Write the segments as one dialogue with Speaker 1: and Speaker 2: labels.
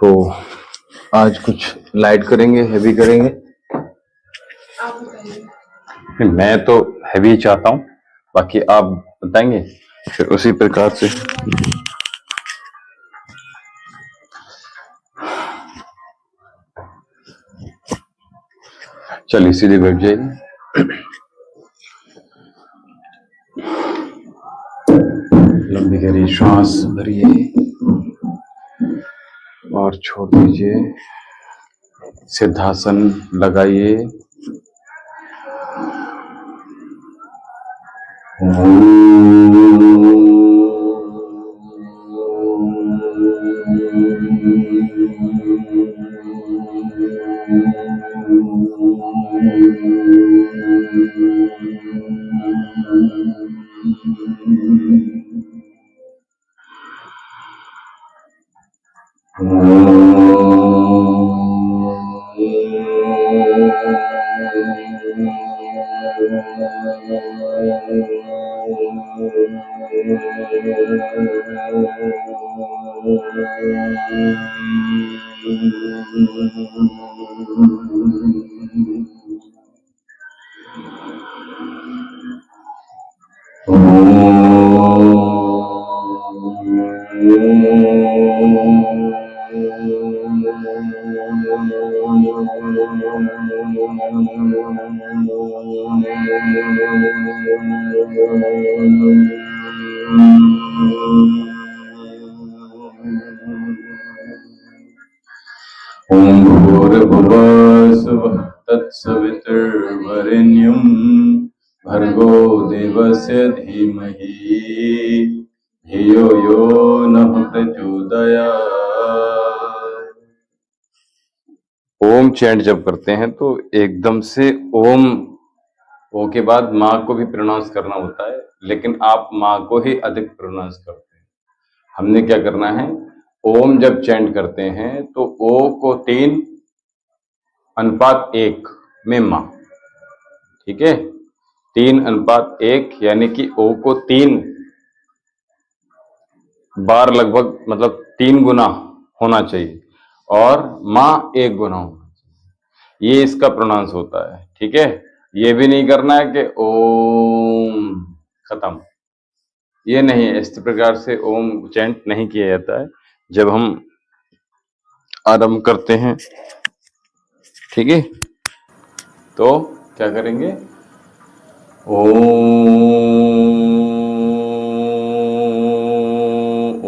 Speaker 1: तो आज कुछ लाइट करेंगे, हैवी करेंगे?
Speaker 2: आप बताइए।
Speaker 1: मैं तो हैवी चाहता हूँ, बाकी आप बताएंगे फिर उसी प्रकार से। चलिए सीधे बैठ जाइए, लंबी गहरी सांस भरिए और छोड़ दीजिए। सिद्धासन लगाइए। ओम भूर्भुवः स्वः तत्सवितुर्वरेण्यं भर्गो देवस्य धीमहि धियो यो नः प्रचोदयात्। ओम चैंट जब करते हैं तो एकदम से ओम ओ के बाद माँ को भी प्रोनाउंस करना होता है, लेकिन आप माँ को ही अधिक प्रोनाउंस करते हैं। हमने क्या करना है, ओम जब चैंट करते हैं तो ओ को 3:1 में माँ, ठीक है, 3:1 यानी कि ओ को 3 बार लगभग, मतलब 3 गुना होना चाहिए और माँ 1 गुना होना चाहिए। ये इसका प्रोनाउंस होता है, ठीक है। ये भी नहीं करना है कि ओम खत्म, ये नहीं, इस प्रकार से ओम चैंट नहीं किया जाता है जब हम आरंभ करते हैं, ठीक है। तो क्या करेंगे, ओ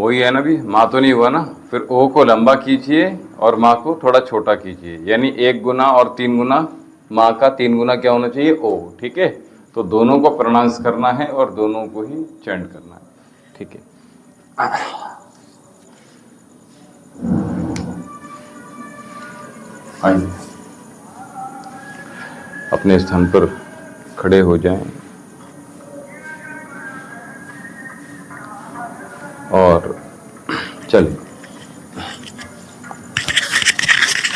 Speaker 1: ही है ना, भी माँ तो नहीं हुआ ना, फिर ओ को लंबा कीजिए और माँ को थोड़ा छोटा कीजिए, यानी 1 गुना और 3 गुना, माँ का 3 गुना क्या होना चाहिए, ओ, ठीक है। तो दोनों को प्रोनाउंस करना है और दोनों को ही चैंट करना है, ठीक है। आइए अपने स्थान पर खड़े हो जाएं और चलिए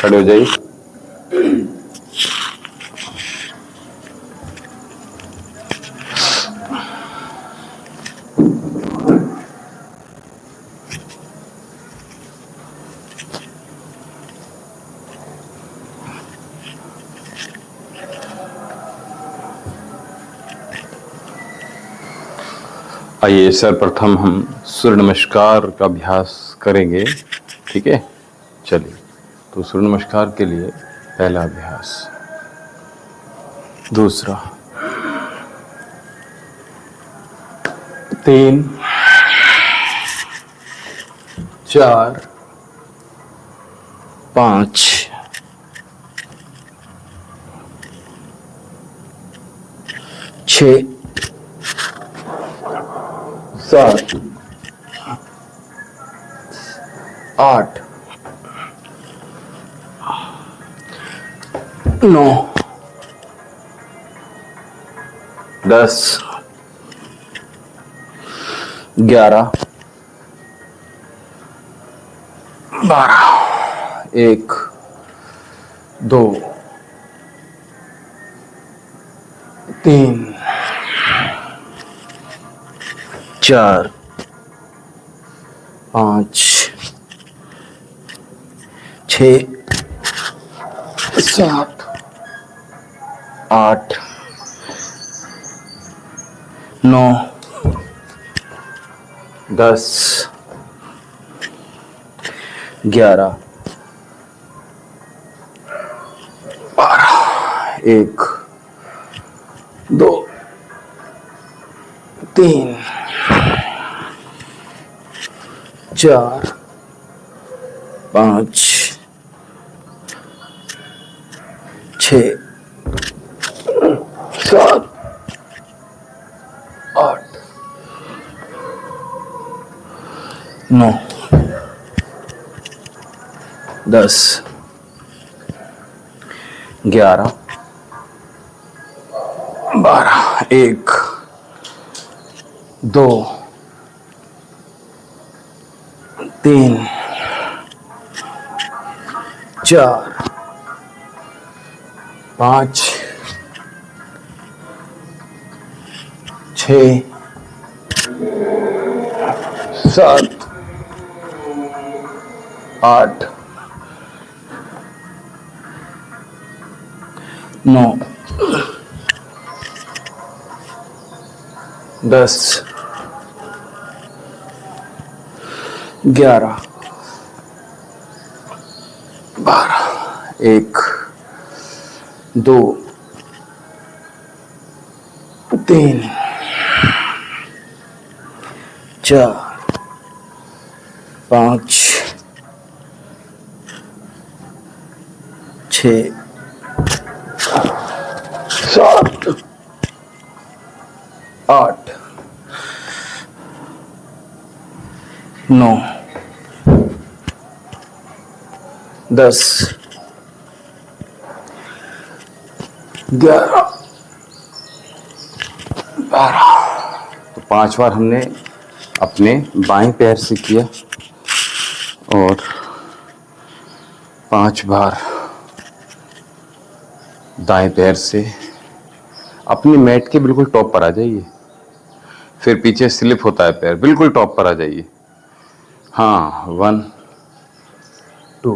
Speaker 1: खड़े हो जाइए। आइए सर्वप्रथम हम सूर्य नमस्कार का अभ्यास करेंगे, ठीक है। चलिए, तो सूर्य नमस्कार के लिए पहला अभ्यास, दूसरा, 3, 4, 5, 6, 7, 8, 9, 10, 11, 12, 1, 2, 3, 4,
Speaker 3: 5 6 7 8 9 10 11 12 1 2 3 4 5 6 7 8 9 10 11 12 1 2 3 4 5 6 7 8 9 10 11 12 1 2 3 4 5 6 7 8 9 10 11 12। तो 5 बार हमने अपने बाएं पैर से किया और 5 बार दाएं पैर से। अपनी मैट के बिल्कुल टॉप पर आ जाइए, फिर पीछे स्लिप होता है पैर, बिल्कुल टॉप पर आ जाइए। हाँ 1 2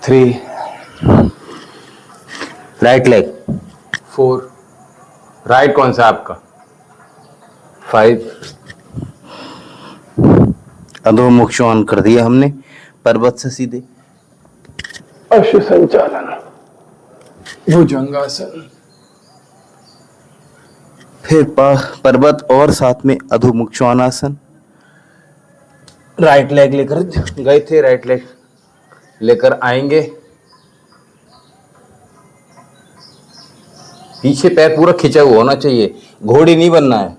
Speaker 3: 3
Speaker 4: राइट लेग
Speaker 3: 4
Speaker 1: राइट कौन सा आपका?
Speaker 3: 5
Speaker 4: अधोमुख श्वान कर दिया हमने पर्वत से सीधे।
Speaker 3: अश्व संचालन, भुजंगासन,
Speaker 4: फिर पर्वत और साथ में अधोमुख श्वानासन।
Speaker 3: राइट लेग लेकर गए थे, राइट लेग लेकर आएंगे।
Speaker 1: पीछे पैर पूरा खिंचा हुआ होना चाहिए, घोड़ी नहीं बनना है,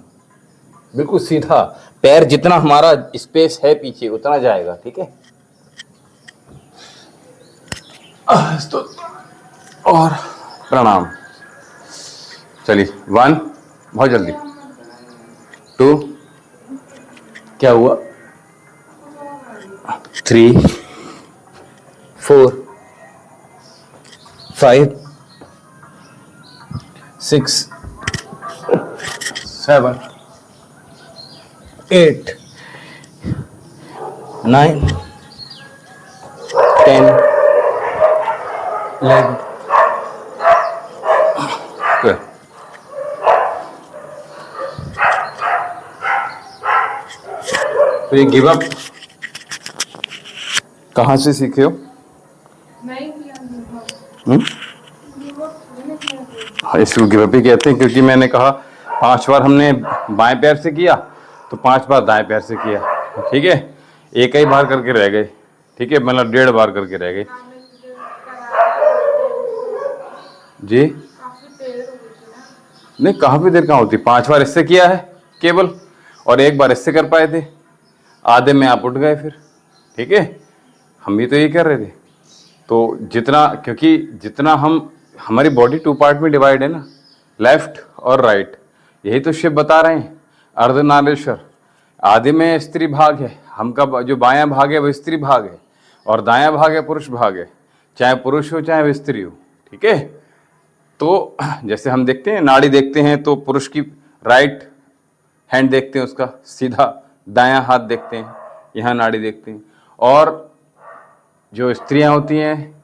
Speaker 1: बिल्कुल सीधा। पैर जितना हमारा स्पेस है पीछे उतना जाएगा, ठीक है।
Speaker 3: और
Speaker 1: प्रणाम। चलिए 1 बहुत जल्दी, 2
Speaker 3: क्या हुआ,
Speaker 4: 3
Speaker 3: 4 5 6 7 8 9 10 11
Speaker 1: Good. तो ये गिव अप कहाँ से सीखे हो? हाँ, इसको गिव अप ही कहते हैं, क्योंकि मैंने कहा 5 बार हमने बाएं पैर से किया तो 5 बार दाएं पैर से किया, ठीक है। एक ही बार करके रह गए, ठीक है, मतलब 1.5 बार करके रह गए जी। नहीं, कहाँ पे देर कहाँ होती, 5 बार इससे किया है केवल, और 1 बार इससे कर पाए थे। आधे में आप उठ गए फिर, ठीक है। हम भी तो यही कर रहे थे। तो जितना, क्योंकि जितना हमारी बॉडी 2 पार्ट में डिवाइड है ना, लेफ्ट और राइट, यही तो शिव बता रहे हैं। अर्धनारीश्वर, आधे में स्त्री भाग है, हमका जो बायां भाग है वो स्त्री भाग है, और दायां भाग है पुरुष भाग है, चाहे पुरुष हो चाहे वो स्त्री हो, ठीक है। तो जैसे हम देखते हैं, नाड़ी देखते हैं, तो पुरुष की राइट
Speaker 3: हैंड देखते हैं उसका, सीधा दायां हाथ देखते हैं, यहाँ नाड़ी देखते हैं। और जो स्त्रियां होती हैं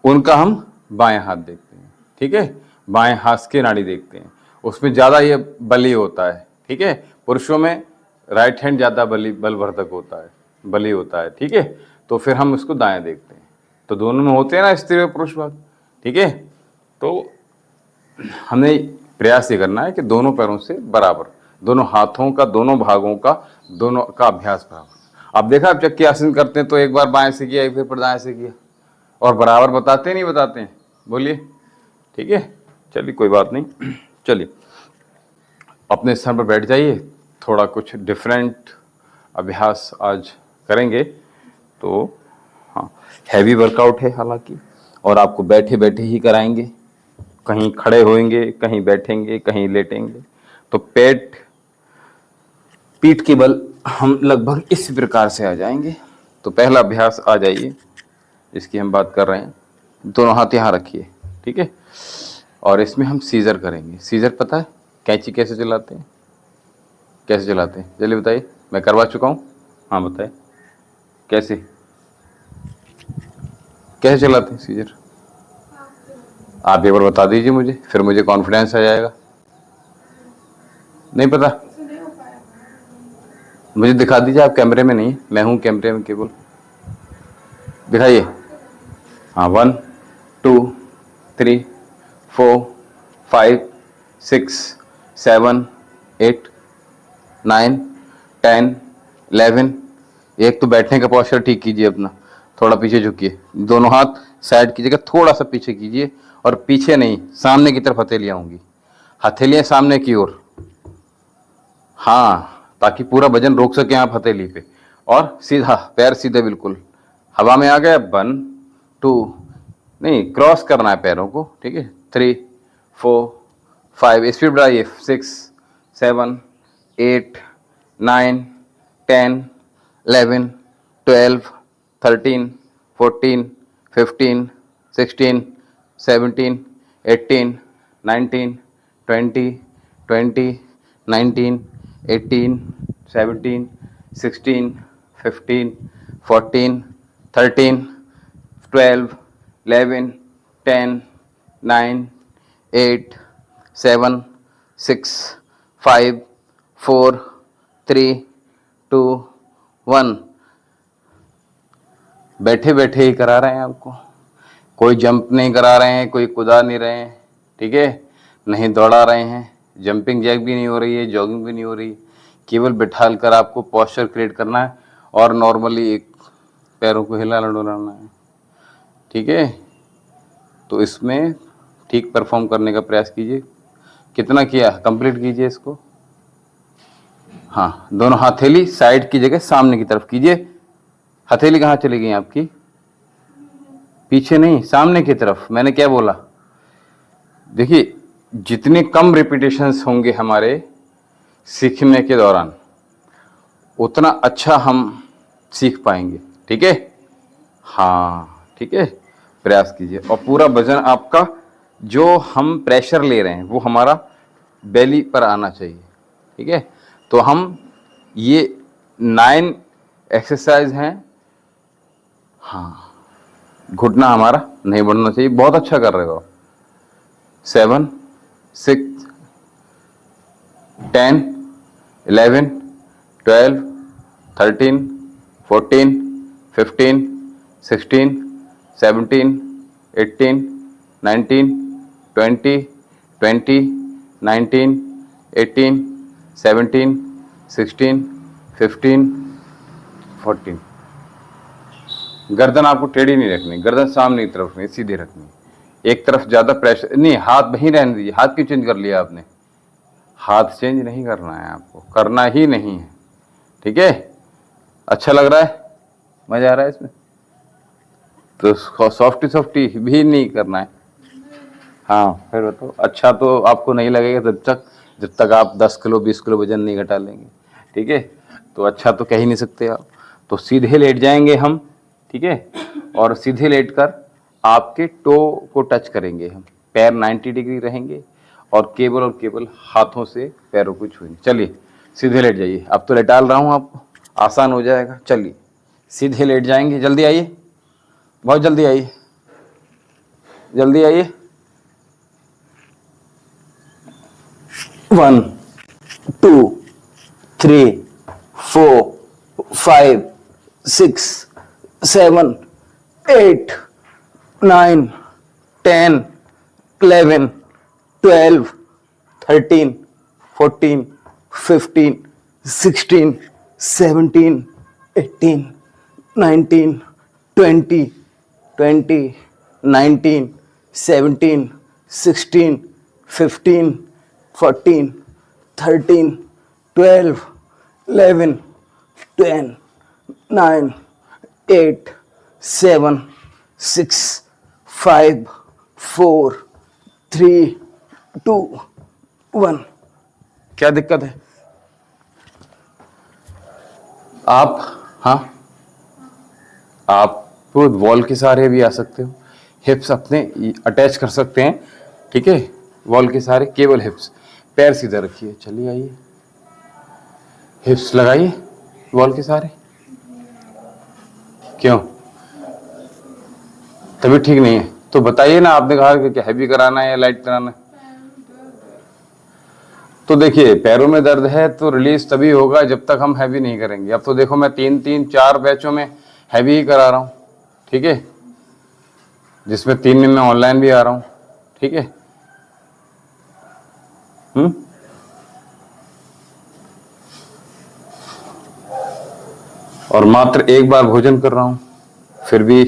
Speaker 3: उनका हम बाएं हाथ देखते हैं, ठीक है, बाएं हाथ की नाड़ी देखते हैं, उसमें ज़्यादा ये बली होता है, ठीक है। पुरुषों में राइट हैंड ज़्यादा बलवर्धक होता है, बली होता है, ठीक है। तो फिर हम उसको दाएं देखते हैं। तो दोनों में होते हैं ना स्त्री और पुरुष भाग, ठीक है। तो हमें प्रयास ये करना है कि दोनों पैरों से बराबर, दोनों हाथों का, दोनों भागों का, दोनों का अभ्यास बराबर। अब देखा, आप चक्की आसन करते हैं तो एक बार बाएं से किया, एक फिर दाएं से किया, और बराबर बताते नहीं बताते हैं, बोलिए, ठीक है। चलिए कोई बात नहीं, चलिए अपने स्थान पर बैठ जाइए। थोड़ा कुछ डिफरेंट अभ्यास आज करेंगे। तो हाँ, हैवी वर्कआउट है हालांकि, और आपको बैठे बैठे ही कराएंगे, कहीं खड़े होएंगे, कहीं बैठेंगे, कहीं लेटेंगे। तो पीठ के बल हम लगभग इस प्रकार से आ जाएंगे। तो पहला अभ्यास आ जाइए, इसकी हम बात कर रहे हैं। दोनों हाथ यहाँ रखिए, ठीक है। और इसमें हम सीजर करेंगे। सीजर पता है कैंची कैसे चलाते हैं? कैसे चलाते हैं चलिए बताइए। मैं करवा चुका हूँ, हाँ बताइए कैसे कैसे चलाते हैं सीजर? आप एक बार बता दीजिए मुझे, फिर मुझे कॉन्फिडेंस आ जाएगा। नहीं पता? मुझे दिखा दीजिए। आप कैमरे में नहीं, मैं हूँ कैमरे में केवल, दिखाइए। हाँ, 1 2 3 4 5 6 7 8 9 10 11। एक तो बैठने का पोस्चर ठीक कीजिए अपना, थोड़ा पीछे झुकिए, दोनों हाथ साइड की जगह थोड़ा सा पीछे कीजिए, और पीछे नहीं, सामने की तरफ हथेलियाँ होंगी, हथेलियाँ सामने की ओर, हाँ, ताकि पूरा वजन रोक सके आप हथेली पे। और सीधा, पैर सीधे बिल्कुल हवा में आ गया। 1 2 नहीं, क्रॉस करना है पैरों को, ठीक है। 3 4 5, स्पीड बढ़ाइए। 6 7 8 9 10 11 12 13 14 15 16 17 18 19 20 20 19 18 17 16 15 14 13 12 11 10 9 8 7 6 5 4 3 2 1। बैठे बैठे ही करा रहे हैं आपको, कोई जंप नहीं करा रहे हैं, कोई कूदा नहीं रहे हैं, ठीक है, नहीं दौड़ा रहे हैं, जंपिंग जैक भी नहीं हो रही है, जॉगिंग भी नहीं हो रही, केवल बिठाल कर आपको पोस्चर क्रिएट करना है और नॉर्मली एक पैरों को हिलाना डुलाना है, ठीक है। तो इसमें ठीक परफॉर्म करने का प्रयास कीजिए। कितना किया, कंप्लीट कीजिए इसको। हाँ, दोनों हथेली साइड की जगह सामने की तरफ कीजिए। हथेली कहाँ चली गई आपकी? पीछे नहीं, सामने की तरफ। मैंने क्या बोला? देखिए, जितने कम रिपीटेशंस होंगे हमारे सीखने के दौरान, उतना अच्छा हम सीख पाएंगे, ठीक है। हाँ, ठीक है, प्रयास कीजिए। और पूरा वजन आपका, जो हम प्रेशर ले रहे हैं, वो हमारा बेली पर आना चाहिए, ठीक है। तो हम ये 9 एक्सरसाइज हैं। हाँ, घुटना हमारा नहीं बढ़ना चाहिए, बहुत अच्छा कर रहे हो। 7 6 10 11 12 13 14 15 16 17 18 19 20 20 19 18 17 16 15 14। गर्दन आपको टेढ़ी नहीं रखनी, गर्दन सामने की तरफ नहीं, सीधी रखनी। एक तरफ ज़्यादा प्रेशर नहीं, हाथ वहीं रहने दीजिए। हाथ क्यों चेंज कर लिया आपने? हाथ चेंज नहीं करना है आपको, करना ही नहीं है, ठीक है। अच्छा लग रहा है, मजा आ रहा है इसमें? तो सॉफ्टी भी नहीं करना है। हाँ, फिर बताओ। अच्छा, तो आपको नहीं लगेगा जब तक आप 10 किलो 20 किलो वजन नहीं घटा लेंगे, ठीक है। तो अच्छा तो कह ही नहीं सकते आप। तो सीधे लेट जाएंगे हम, ठीक है, और सीधे लेटकर आपके टो को टच करेंगे हम। पैर 90 डिग्री रहेंगे और केवल हाथों से पैरों को छूएंगे। चलिए सीधे लेट जाइए। अब तो लेटाल रहा हूँ आपको, आसान हो जाएगा। चलिए सीधे लेट जाएंगे। जल्दी आइए, बहुत जल्दी आइए, जल्दी आइए। 1 2 3 4 5 6 7 8 9 10 11 12 13 14 15 16 17 18 19 20 20 19 17 16 15 14 13 12 11 10 9 8 7 6 5 4 3 2 1। क्या दिक्कत है? आप, हाँ, आप वॉल के सहारे भी आ सकते हो, हिप्स अपने अटैच कर सकते हैं, ठीक है, वॉल के सहारे, केवल हिप्स। पैर सीधा रखिए, चलिए आइए, हिप्स लगाइए वॉल के सहारे। क्यों, तबीयत ठीक नहीं है? तो बताइए ना, आपने कहा कि हैवी कराना है या लाइट कराना है। तो देखिए, पैरों में दर्द है तो रिलीज तभी होगा जब तक हम हैवी नहीं करेंगे। अब तो देखो, मैं 3-4 बैचों में हैवी ही करा रहा हूँ, ठीक है, जिसमें 3 में मैं ऑनलाइन भी आ रहा हूँ, ठीक है। और मात्र 1 बार भोजन कर रहा हूँ, फिर भी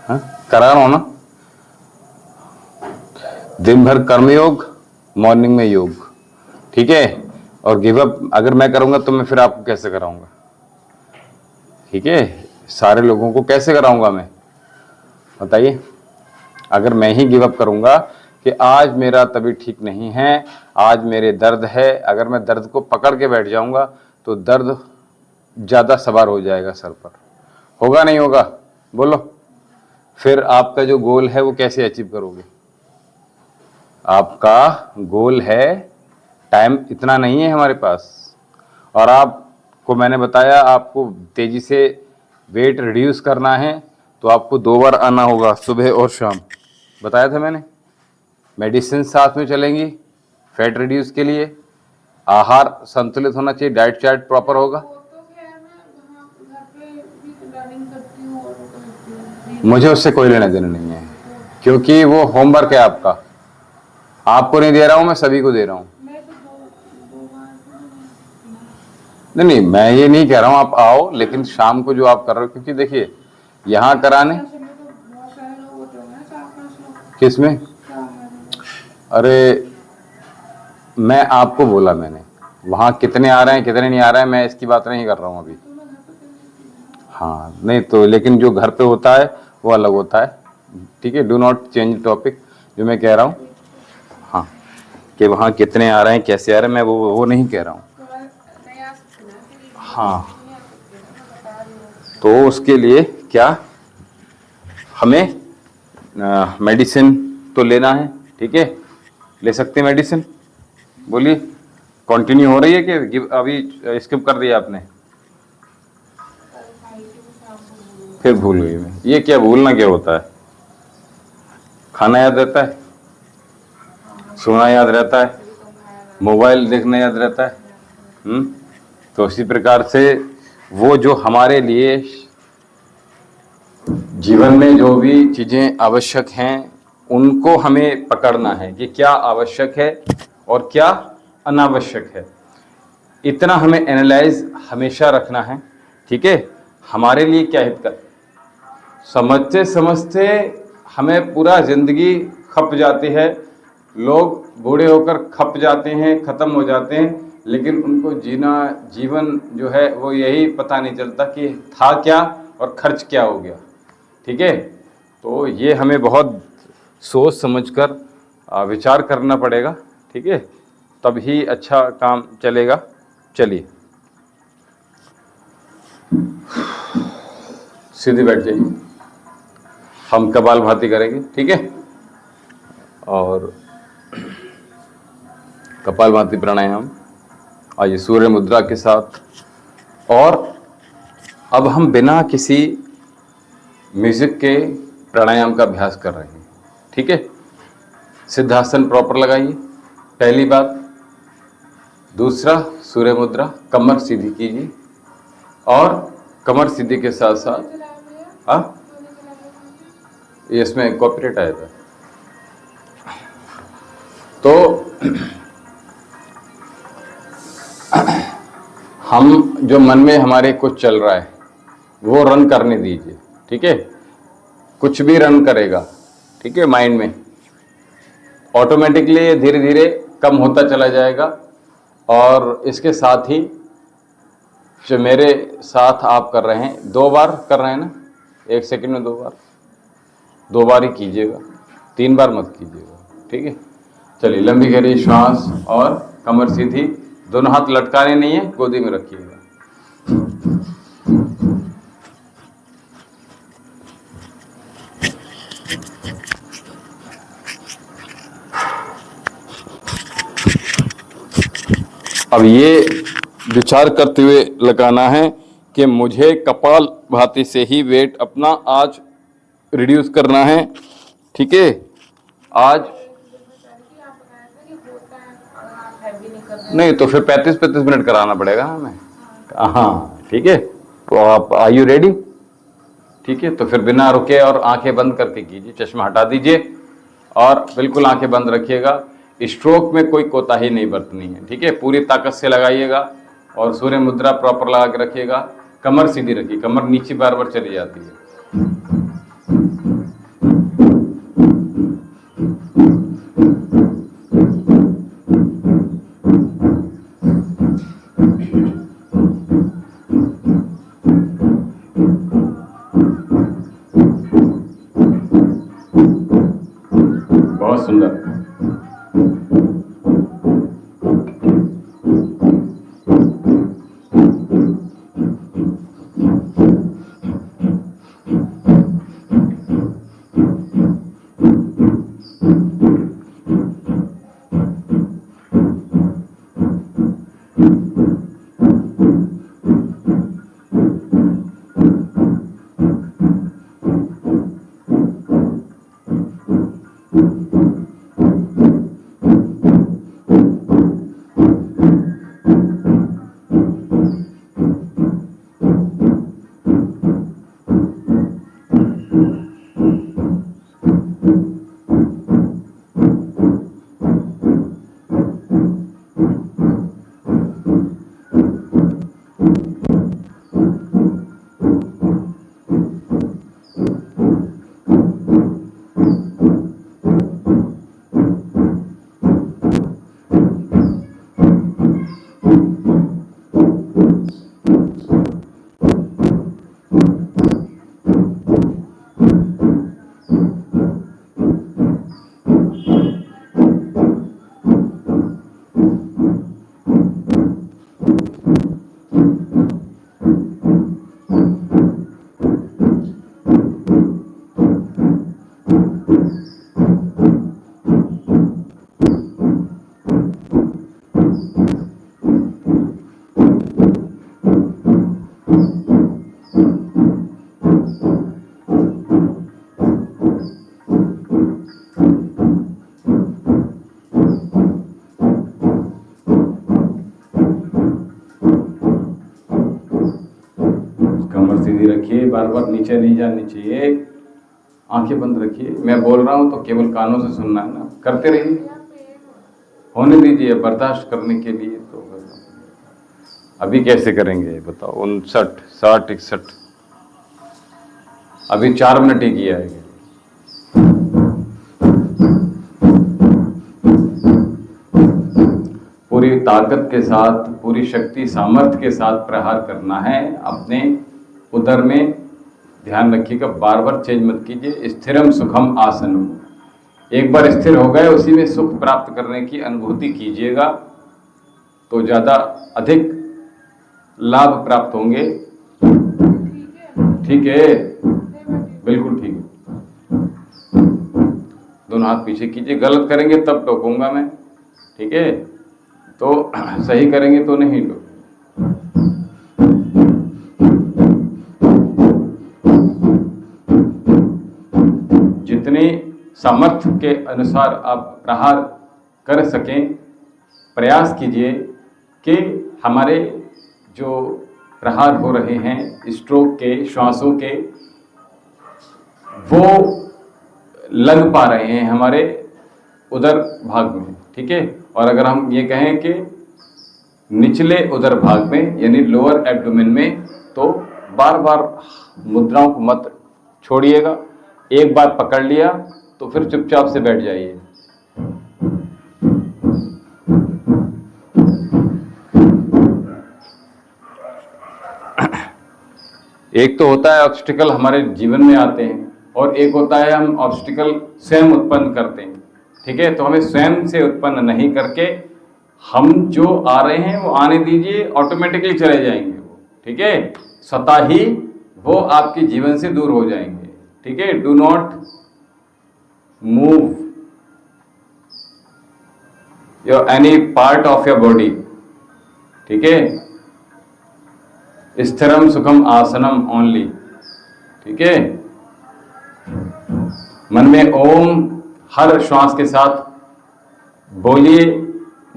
Speaker 3: करा रहा हूँ ना। दिन भर कर्मयोग, मॉर्निंग में योग, ठीक है। और गिव अप अगर मैं करूंगा तो मैं फिर आपको कैसे कराऊंगा, ठीक है, सारे लोगों को कैसे कराऊंगा मैं, बताइए। अगर मैं ही गिव अप करूंगा कि आज मेरा तबीयत ठीक नहीं है, आज मेरे दर्द है, अगर मैं दर्द को पकड़ के बैठ जाऊंगा तो दर्द ज्यादा सवार हो जाएगा सर पर, होगा नहीं होगा, बोलो। फिर आपका जो गोल है वो कैसे अचीव करोगे? आपका गोल है, टाइम इतना नहीं है हमारे पास, और आपको मैंने बताया आपको तेजी से वेट रिड्यूस करना है तो आपको 2 बार आना होगा, सुबह और शाम, बताया था मैंने। मेडिसिन साथ में चलेंगी फैट रिड्यूस के लिए, आहार संतुलित होना चाहिए, डाइट चार्ट प्रॉपर होगा। मुझे उससे कोई लेना देना नहीं है, क्योंकि वो होमवर्क है आपका। आपको नहीं दे रहा हूं मैं, सभी को दे रहा हूं। नहीं, मैं ये नहीं कह रहा हूं आप आओ, लेकिन शाम को जो आप कर रहे हो, क्योंकि देखिए यहां कराने किसमें, अरे मैं आपको बोला मैंने, वहां कितने आ रहे हैं कितने नहीं आ रहे हैं, मैं इसकी बात नहीं कर रहा हूं अभी। हाँ नहीं तो, लेकिन जो घर पे होता है वो अलग होता है, ठीक है। Do not change topic. जो मैं कह रहा हूँ, हाँ, कि वहाँ कितने आ रहे हैं कैसे आ रहे हैं, मैं वो नहीं कह रहा हूँ। हाँ, तो उसके लिए क्या, हमें मेडिसिन तो लेना है, ठीक है, ले सकते हैं मेडिसिन। बोलिए, कंटिन्यू हो रही है कि अभी स्किप कर दिया आपने? फिर भूल गई मैं। ये क्या भूलना क्या होता है? खाना याद रहता है, सोना याद रहता है, मोबाइल देखना याद रहता है। तो इसी प्रकार से वो जो हमारे लिए जीवन में जो भी चीजें आवश्यक हैं उनको हमें पकड़ना है कि क्या आवश्यक है और क्या अनावश्यक है। इतना हमें एनालाइज हमेशा रखना है, ठीक है। हमारे लिए क्या हितकर, समझते समझते हमें पूरा जिंदगी खप जाती है। लोग बूढ़े होकर खप जाते हैं, खत्म हो जाते हैं, लेकिन उनको जीना, जीवन जो है वो यही पता नहीं चलता कि था क्या और खर्च क्या हो गया, ठीक है। तो ये हमें बहुत सोच समझकर विचार करना पड़ेगा, ठीक है, तभी अच्छा काम चलेगा। चलिए सीधे बैठ जाइए, हम कपालभाति करेंगे, ठीक है। और कपालभाति प्राणायाम आइए सूर्य मुद्रा के साथ। और अब हम बिना किसी म्यूजिक के प्राणायाम का अभ्यास कर रहे हैं, ठीक है। सिद्धासन प्रॉपर लगाइए, पहली बात। दूसरा, सूर्य मुद्रा, कमर सीधी कीजिए और कमर सीधी के साथ साथ ये इसमें कॉपीराइट आएगा। तो हम जो मन में हमारे कुछ चल रहा है वो रन करने दीजिए, ठीक है। कुछ भी रन करेगा, ठीक है, माइंड में ऑटोमेटिकली धीरे धीरे कम होता चला जाएगा। और इसके साथ ही जो मेरे साथ आप कर रहे हैं, 2 बार कर रहे हैं ना, 1 सेकंड में 2 बार ही कीजिएगा, 3 बार मत कीजिएगा, ठीक है। चलिए, लंबी गहरी श्वास और कमर सीधी, दोनों हाथ लटकाने नहीं है, गोदी में रखिएगा। अब ये विचार करते हुए लगाना है कि मुझे कपाल भाती से ही वेट अपना आज रिड्यूस करना है, ठीक है। आज नहीं तो फिर 35-35 मिनट कराना पड़ेगा हमें। हाँ, ठीक है। तो आप आर यू रेडी? ठीक है, तो फिर बिना रुके और आंखें बंद करके कीजिए, चश्मा हटा दीजिए और बिल्कुल आंखें बंद रखिएगा। स्ट्रोक में कोई कोताही नहीं बरतनी है, ठीक है। पूरी ताकत से लगाइएगा और सूर्य मुद्रा प्रॉपर लगा के रखिएगा। कमर सीधी रखिए, कमर नीचे बार बार चली जाती है। बहुत सुंदर। सीधी रखिए, बार बार नीचे नहीं जानी चाहिए। आंखें बंद रखिए, मैं बोल रहा हूं तो केवल कानों से सुनना है ना, करते रहिए, होने दीजिए बर्दाश्त करने के लिए। तो अभी कैसे करेंगे बताओ? 59, 60, 61, अभी 4 मिनट ही किया है। पूरी ताकत के साथ, पूरी शक्ति सामर्थ्य के साथ प्रहार करना है अपने उदर में। ध्यान रखिएगा, बार बार चेंज मत कीजिए। स्थिरम सुखम आसनम, एक बार स्थिर हो गए उसी में सुख प्राप्त करने की अनुभूति कीजिएगा तो ज्यादा अधिक लाभ प्राप्त होंगे। ठीक है, बिल्कुल ठीक है। दोनों हाथ पीछे कीजिए, गलत करेंगे तब टोकूंगा मैं, ठीक है।
Speaker 1: तो सही करेंगे तो नहीं डूबेंगे। जितने सामर्थ्य के अनुसार आप प्रहार कर सकें, प्रयास कीजिए कि हमारे जो प्रहार हो रहे हैं स्ट्रोक के, श्वासों के, वो लग पा रहे हैं हमारे उदर भाग में, ठीक है। और अगर हम ये कहें कि निचले उदर भाग में यानी लोअर एब्डोमेन में, तो बार बार मुद्राओं को मत छोड़िएगा। एक बार पकड़ लिया तो फिर चुपचाप से बैठ जाइए। एक तो होता है ऑब्स्टिकल हमारे जीवन में आते हैं, और एक होता है हम ऑब्स्टिकल स्वयं उत्पन्न करते हैं, ठीक है। तो हमें स्वयं से उत्पन्न नहीं करके हम जो आ रहे हैं वो आने दीजिए, ऑटोमेटिकली चले जाएंगे वो, ठीक है। स्वतः ही वो आपके जीवन से दूर हो जाएंगे, ठीक है। Do not move your any part of your body, ठीक है। स्थिरम सुखम आसनम ओनली, ठीक है। मन में ओम हर श्वास के साथ बोलिए,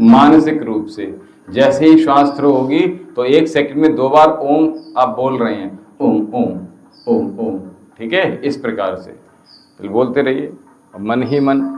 Speaker 1: मानसिक रूप से। जैसे ही श्वास थ्रू होगी तो 1 सेकंड में 2 बार ओम आप बोल रहे हैं, ओम ओम ओम ओम, ठीक है। इस प्रकार से तो बोलते रहिए, मन ही मन।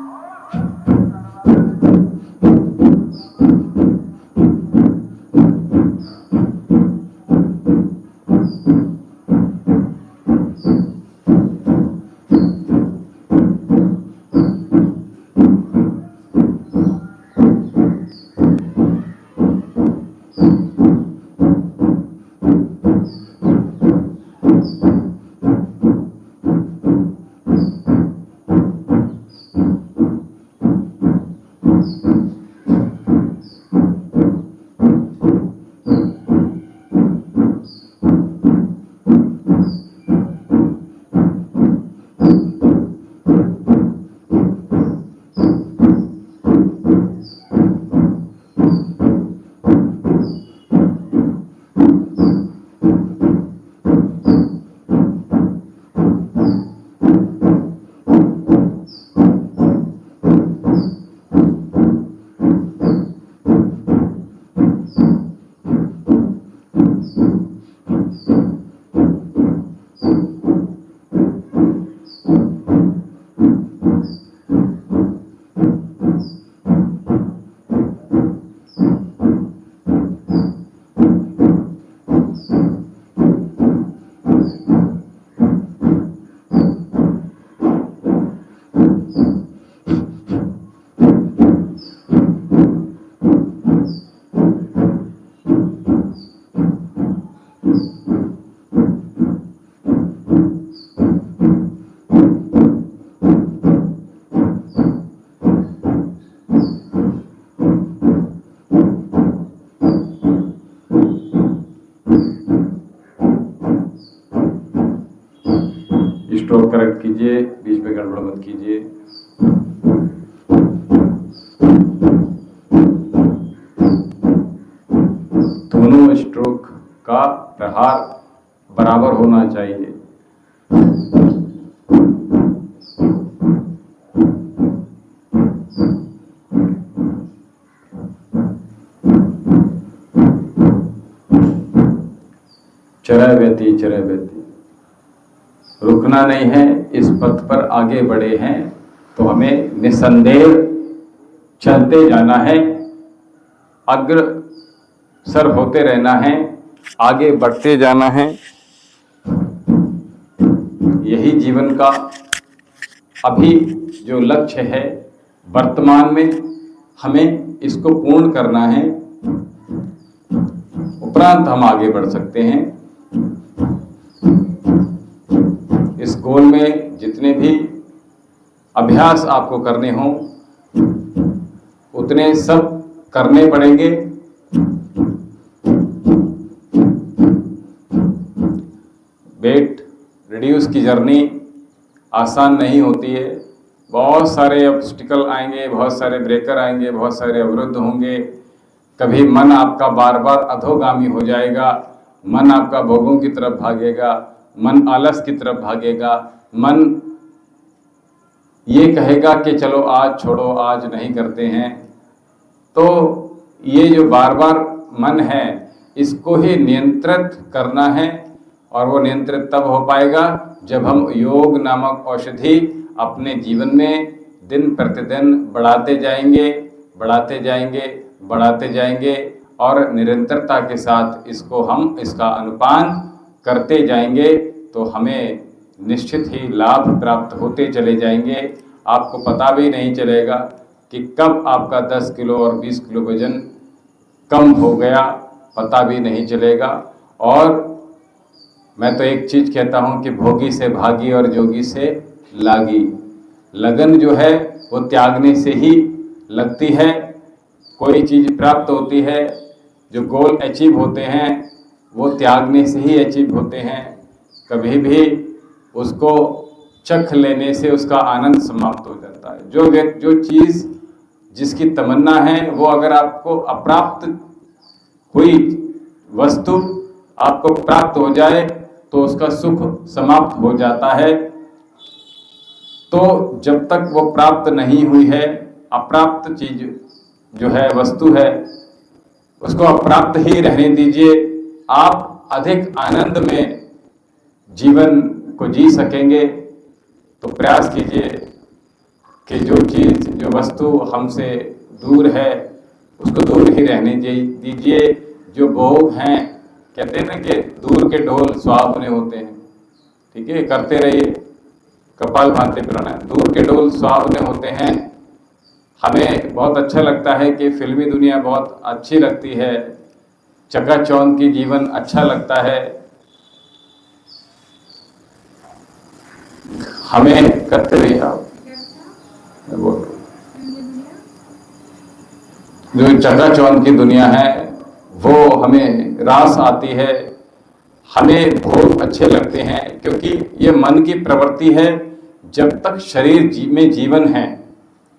Speaker 1: स्ट्रोक करेक्ट कीजिए, बीच में गड़बड़ मत कीजिए। दोनों स्ट्रोक का प्रहार बराबर होना चाहिए। चरैवेति चरैवेति, रुकना नहीं है, इस पथ पर आगे बढ़े हैं तो हमें निसंदेह चलते जाना है, अग्रसर होते रहना है, आगे बढ़ते जाना है। यही जीवन का अभी जो लक्ष्य है, वर्तमान में हमें इसको पूर्ण करना है, उपरांत हम आगे बढ़ सकते हैं। इस गोल में जितने भी अभ्यास आपको करने हों उतने सब करने पड़ेंगे। वेट रिड्यूस की जर्नी आसान नहीं होती है, बहुत सारे ऑब्स्टिकल आएंगे, बहुत सारे ब्रेकर आएंगे, बहुत सारे अवरुद्ध होंगे, कभी मन आपका बार बार अधोगामी हो जाएगा, मन आपका भोगों की तरफ भागेगा, मन आलस की तरफ भागेगा, मन ये कहेगा कि चलो आज छोड़ो, आज नहीं करते हैं। तो ये जो बार बार मन है इसको ही नियंत्रित करना है, और वो नियंत्रित तब हो पाएगा जब हम योग नामक औषधि अपने जीवन में दिन प्रतिदिन बढ़ाते जाएंगे, बढ़ाते जाएंगे, बढ़ाते जाएंगे, और निरंतरता के साथ इसको हम इसका अनुपान करते जाएंगे तो हमें निश्चित ही लाभ प्राप्त होते चले जाएंगे। आपको पता भी नहीं चलेगा कि कब आपका 10 किलो और 20 किलो वजन कम हो गया, पता भी नहीं चलेगा। और मैं तो एक चीज़ कहता हूँ कि भोगी से भागी और जोगी से लागी। लगन जो है वो त्यागने से ही लगती है। कोई चीज़ प्राप्त होती है, जो गोल अचीव होते हैं वो त्यागने से ही अचीव होते हैं। कभी भी उसको चख लेने से उसका आनंद समाप्त हो जाता है। जो चीज़ जिसकी तमन्ना है वो अगर आपको अप्राप्त हुई वस्तु आपको प्राप्त हो जाए तो उसका सुख समाप्त हो जाता है। तो जब तक वो प्राप्त नहीं हुई है, अप्राप्त चीज जो है वस्तु है उसको अप्राप्त ही रहने दीजिए। आप अधिक आनंद में जीवन को जी सकेंगे। तो प्रयास कीजिए कि जो चीज़ जो वस्तु हमसे दूर है उसको दूर ही रहने दीजिए। जो भोग हैं, कहते हैं ना कि दूर के ढोल सुहावने होते हैं, ठीक है, करते रहिए कपालभाति प्राणायाम। दूर के ढोल सुहावने होते हैं। हमें बहुत अच्छा लगता है कि फिल्मी दुनिया बहुत अच्छी लगती है, चकाचौंध की जीवन अच्छा लगता है। हमें करते रहिए आप, मैं बोल रहा हूँ। जो चकाचौंध की दुनिया है वो हमें रास आती है, हमें भोग अच्छे लगते हैं, क्योंकि ये मन की प्रवृत्ति है। जब तक शरीर में जीवन है,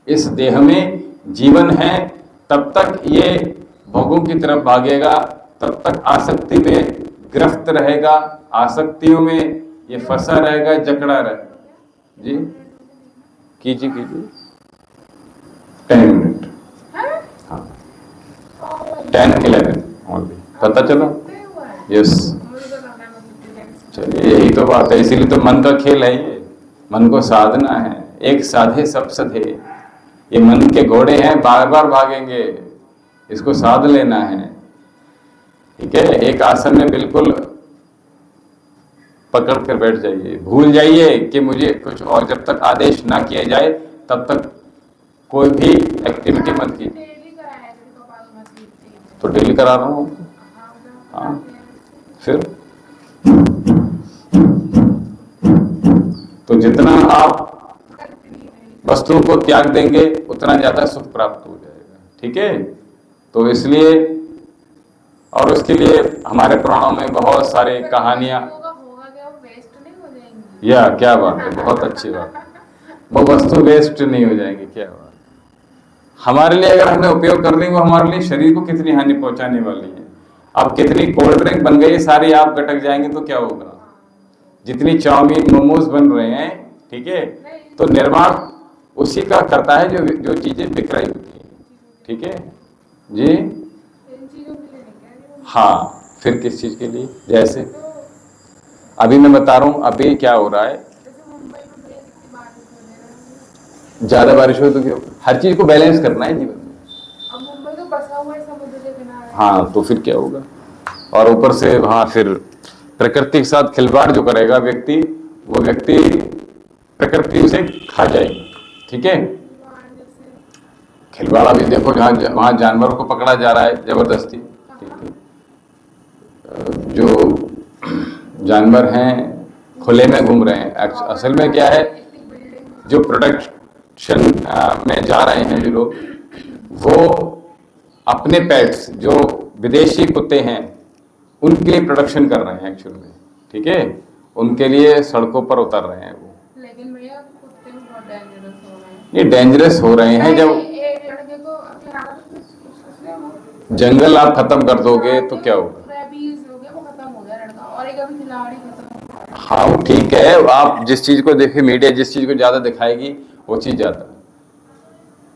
Speaker 1: इस देह में जीवन है, तब तक ये भोगों की तरफ भागेगा, तब तक आसक्ति में गिरफ्त रहेगा, आसक्तियों में ये फंसा रहेगा, जकड़ा रहेगा। जी कीजिए 10 मिनट, हाँ 10-11 ओनली, पता चला? यस, चलिए यही तो बात है। इसीलिए तो मन का खेल है ये, मन को साधना है। एक साधे सब सधे, ये मन के घोड़े हैं, बार बार भागेंगे, इसको साध लेना है। ठीक है, एक आसन में बिल्कुल पकड़ कर बैठ जाइए, भूल जाइए कि मुझे कुछ और, जब तक आदेश ना किया जाए तब तक कोई भी एक्टिविटी मत कीजिए। तो डेली करा रहा हूँ, हाँ। फिर तो जितना आप वस्तुओं को त्याग देंगे उतना ज्यादा सुख प्राप्त हो जाएगा। ठीक है, तो इसलिए, और उसके लिए हमारे पुराणों में बहुत सारी कहानियां। या क्या बात है, बहुत अच्छी बात। वो वस्तु वेस्ट नहीं हो जाएंगी, क्या बात। हमारे लिए अगर हमने उपयोग कर ली, वो हमारे लिए शरीर को कितनी हानि पहुंचाने वाली है। अब कितनी कोल्ड ड्रिंक बन गई, सारी आप गटक जाएंगे तो क्या होगा। जितनी चाउमीन मोमोज बन रहे हैं, ठीक है, तो निर्माण उसी का करता है जो चीजें बिक रही होती है। ठीक है जी, हाँ। फिर किस चीज के लिए, जैसे अभी मैं बता रहा हूं, अभी क्या हो रहा है, ज्यादा बारिश हो तो क्या, हर चीज को बैलेंस करना है जीवन में।
Speaker 2: अब मुंबई तो बसा हुआ है समुद्र के किनारे।
Speaker 1: हाँ, तो फिर क्या होगा। और ऊपर से हाँ, फिर प्रकृति के साथ खिलवाड़ जो करेगा व्यक्ति, वो व्यक्ति प्रकृति से खा जाएगा। ठीक है, खिलवाड़ अभी देखो, जहाँ वहां जानवरों को पकड़ा जा रहा है जबरदस्ती। ठीक है, जो जानवर हैं खुले में घूम रहे हैं। असल में क्या है, जो प्रोडक्शन में जा रहे हैं जो लोग, वो अपने पेट्स, जो विदेशी कुत्ते हैं, उनके लिए प्रोडक्शन कर रहे हैं एक्चुअल में। ठीक है, उनके लिए सड़कों पर उतर रहे हैं वो।
Speaker 2: लेकिन भैया कुत्ते भी बहुत डेंजरस हो रहे हैं।
Speaker 1: ये डेंजरस हो रहे हैं जब
Speaker 2: एक लड़के को
Speaker 1: जंगल आप खत्म कर दोगे तो क्या होगा?
Speaker 2: रेबीज हो गया, वो खत्म हो गया लड़का, और एक अभी खिलाड़ी खत्म हो गया।
Speaker 1: हाँ वो ठीक है, आप जिस चीज को देखे, मीडिया जिस चीज को ज्यादा दिखाएगी वो चीज ज्यादा,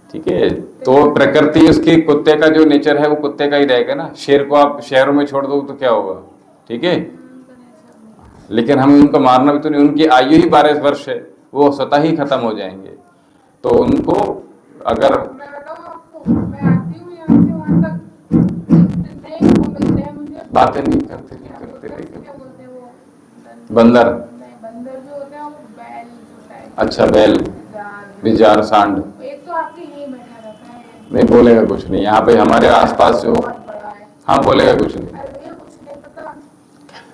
Speaker 1: ठीक है। तो प्रकृति उसकी, कुत्ते का जो नेचर है वो कुत्ते का ही रहेगा ना। शेर को आप शहरों में छोड़ दो तो क्या होगा, ठीक है। लेकिन हमें उनको मारना भी तो नहीं, उनकी आयु ही 12 वर्ष है, वो स्वतः ही खत्म हो जाएंगे। तो उनको अगर
Speaker 2: मैं बताऊँ आपको, मैं आती हूँ यहाँ से वहाँ तक, देखने को मिलते हैं मुझे।
Speaker 1: बातें नहीं करते, नहीं करते, नहीं
Speaker 2: क्या
Speaker 1: करते।
Speaker 2: बोलते हैं वो,
Speaker 1: बंदर,
Speaker 2: नहीं बंदर जो होते हैं वो बैल जो टाइप,
Speaker 1: अच्छा बैल, बिजार, सांड,
Speaker 2: एक तो आपके यही बैठा रहता है,
Speaker 1: नहीं बोलेगा कुछ नहीं। यहाँ पे हमारे आसपास जो,
Speaker 2: बहुत बड़ा है।
Speaker 1: हाँ बोलेगा कुछ नहीं।
Speaker 2: अरे भैया कुछ नहीं पता।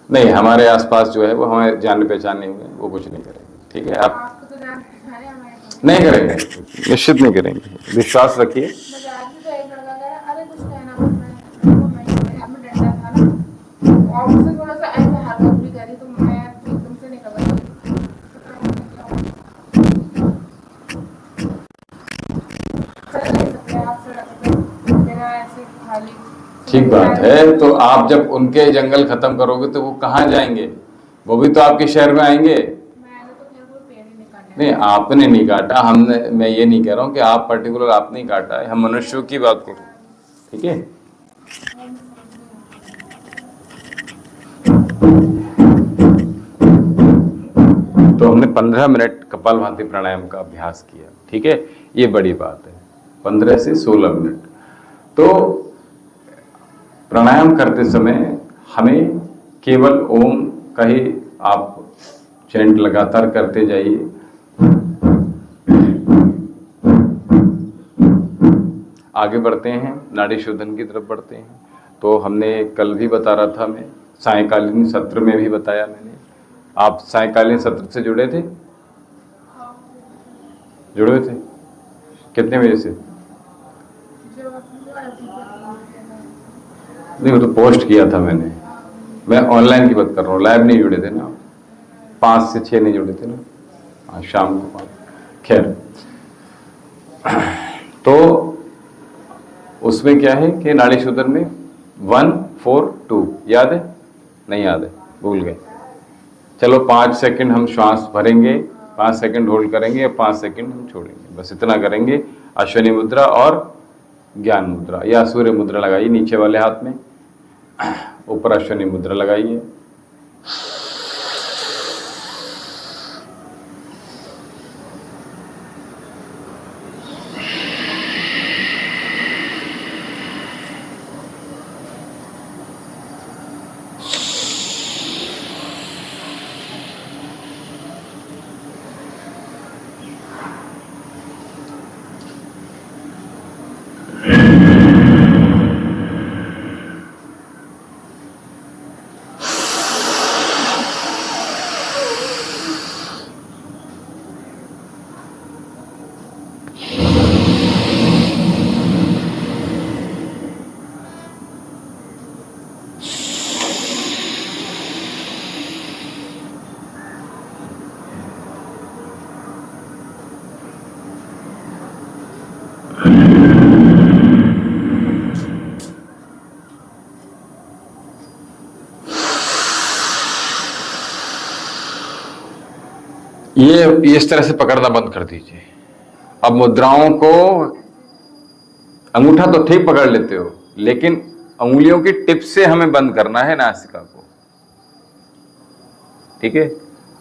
Speaker 1: नहीं हमारे आसपास जो है वो हमें जान पहचान नहीं हुए, वो कुछ नहीं करेंगे, ठीक है। आप
Speaker 2: आपको तो जान पहचान है, हमारे
Speaker 1: नहीं करेंगे, निश्चित नहीं करेंगे, विश्वास रखिए।
Speaker 2: मैं जाती तो एक लड़का कह रहा, अरे कुछ कहना मत, मैं हमें डंडा था ना, और मुझसे थोड़ा सा ऐसे हरकत भी करी तो मैं एकदम से निकल गई। चल नहीं सकते आप सड़क पे बिना ऐसे खाली।
Speaker 1: ठीक बात है, तो आप जब उनके जंगल खत्म करोगे तो वो कहाँ जाएंगे? वो भी तो आपके शहर में आएंगे।
Speaker 2: मैंने तो खैर कोई पेड़ ही नहीं काटा।
Speaker 1: नहीं आपने नहीं काटा, हमने, मैं ये नहीं कह रहा हूँ कि आप पर्टिकुलर आपने ही काटा है, हम मनुष्यों की बात कर रहे हैं, ठीक है। तो हमने 15 मिनट कपालभाति प्राणायाम का अभ्यास किया, ठीक है। ये बड़ी बात है, 15 से 16 मिनट। तो प्राणायाम करते समय हमें केवल ओम का ही आप चैंट लगातार करते जाइए। आगे बढ़ते हैं, नाड़ी शोधन की तरफ बढ़ते हैं। तो हमने कल भी बता रहा था, मैं सायंकालीन सत्र में भी बताया मैंने। आप सायंकालीन सत्र से जुड़े थे? जुड़े थे? कितने बजे से?
Speaker 2: जो अपने
Speaker 1: नहीं वो तो पोस्ट किया था मैंने, मैं ऑनलाइन की बात कर रहा हूँ, लाइव नहीं जुड़े थे ना, 5 से 6 नहीं जुड़े थे ना, हाँ शाम को 5। खैर, तो उसमें क्या है कि नाड़ी शोधन में 1 4 2 याद है? नहीं याद है, भूल गए। चलो 5 सेकंड हम श्वास भरेंगे, 5 सेकंड होल्ड करेंगे और 5 सेकंड हम छोड़ेंगे, बस इतना करेंगे। अश्विनी मुद्रा और ज्ञान मुद्रा या सूर्य मुद्रा लगाइए नीचे वाले हाथ में, ऊपर अश्विनी मुद्रा लगाइए। ये इस तरह से पकड़ना बंद कर दीजिए। अब मुद्राओं को, अंगूठा तो ठीक पकड़ लेते हो, लेकिन उंगलियों की टिप से हमें बंद करना है नासिका को, ठीक है।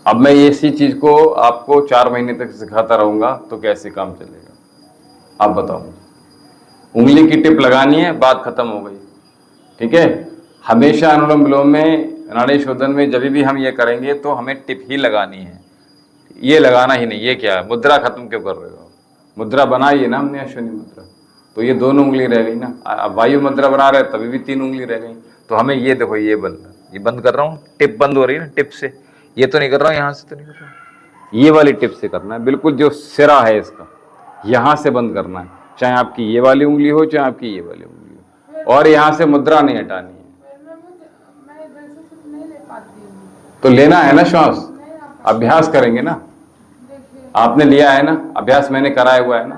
Speaker 1: अब मैं इसी चीज को आपको 4 महीने तक सिखाता रहूंगा तो कैसे काम चलेगा, आप बताओ। उंगली की टिप लगानी है, बात खत्म हो गई, ठीक है। हमेशा अनुलोम विलोम में, नाड़ी शोधन में जब भी हम ये करेंगे तो हमें टिप ही लगानी है, ये लगाना ही नहीं। ये क्या है, मुद्रा खत्म क्यों कर रहे हो? मुद्रा बनाई है ना हमने, अश्विनी मुद्रा, तो ये 2 उंगली रह गई ना। अब वायु मुद्रा बना रहे तभी भी 3 उंगली रह गई। तो हमें ये देखो, ये बंद कर रहा हूँ, टिप बंद हो रही है ना टिप से, ये तो नहीं कर रहा हूँ, यहाँ से तो नहीं कर रहा हूँ, ये वाली टिप से करना है, बिल्कुल जो सिरा है इसका, यहाँ से बंद करना है। चाहे आपकी ये वाली उंगली हो, चाहे आपकी ये वाली उंगली हो, और यहाँ से मुद्रा नहीं हटानी है।
Speaker 2: मैं इधर से कुछ नहीं ले पाती हूँ।
Speaker 1: तो लेना है ना श्वास,
Speaker 2: नहीं आप
Speaker 1: अभ्यास करेंगे ना,
Speaker 2: देखिए
Speaker 1: आपने लिया है ना अभ्यास, मैंने कराया हुआ है ना।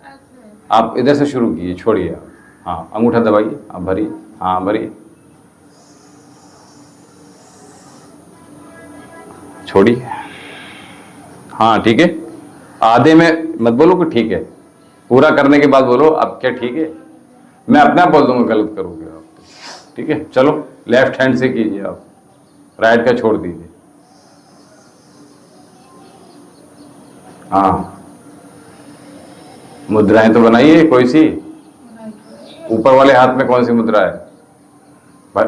Speaker 2: ऐसे।
Speaker 1: आप इधर से शुरू कीजिए, छोड़िए आप। हाँ, अंगूठा दबाइए, अब भरिए, हाँ भरिए, छोड़िए। हाँ ठीक है, आधे में मत बोलो कि ठीक है, पूरा करने के बाद बोलो अब क्या ठीक है। मैं अपने आप बोल दूंगा गलत करोगे आप तो। ठीक है, चलो लेफ्ट हैंड से कीजिए आप, राइट का छोड़ दीजिए। हाँ, मुद्राएं तो बनाइए कोई सी। ऊपर वाले हाथ में कौन सी मुद्रा है भाई?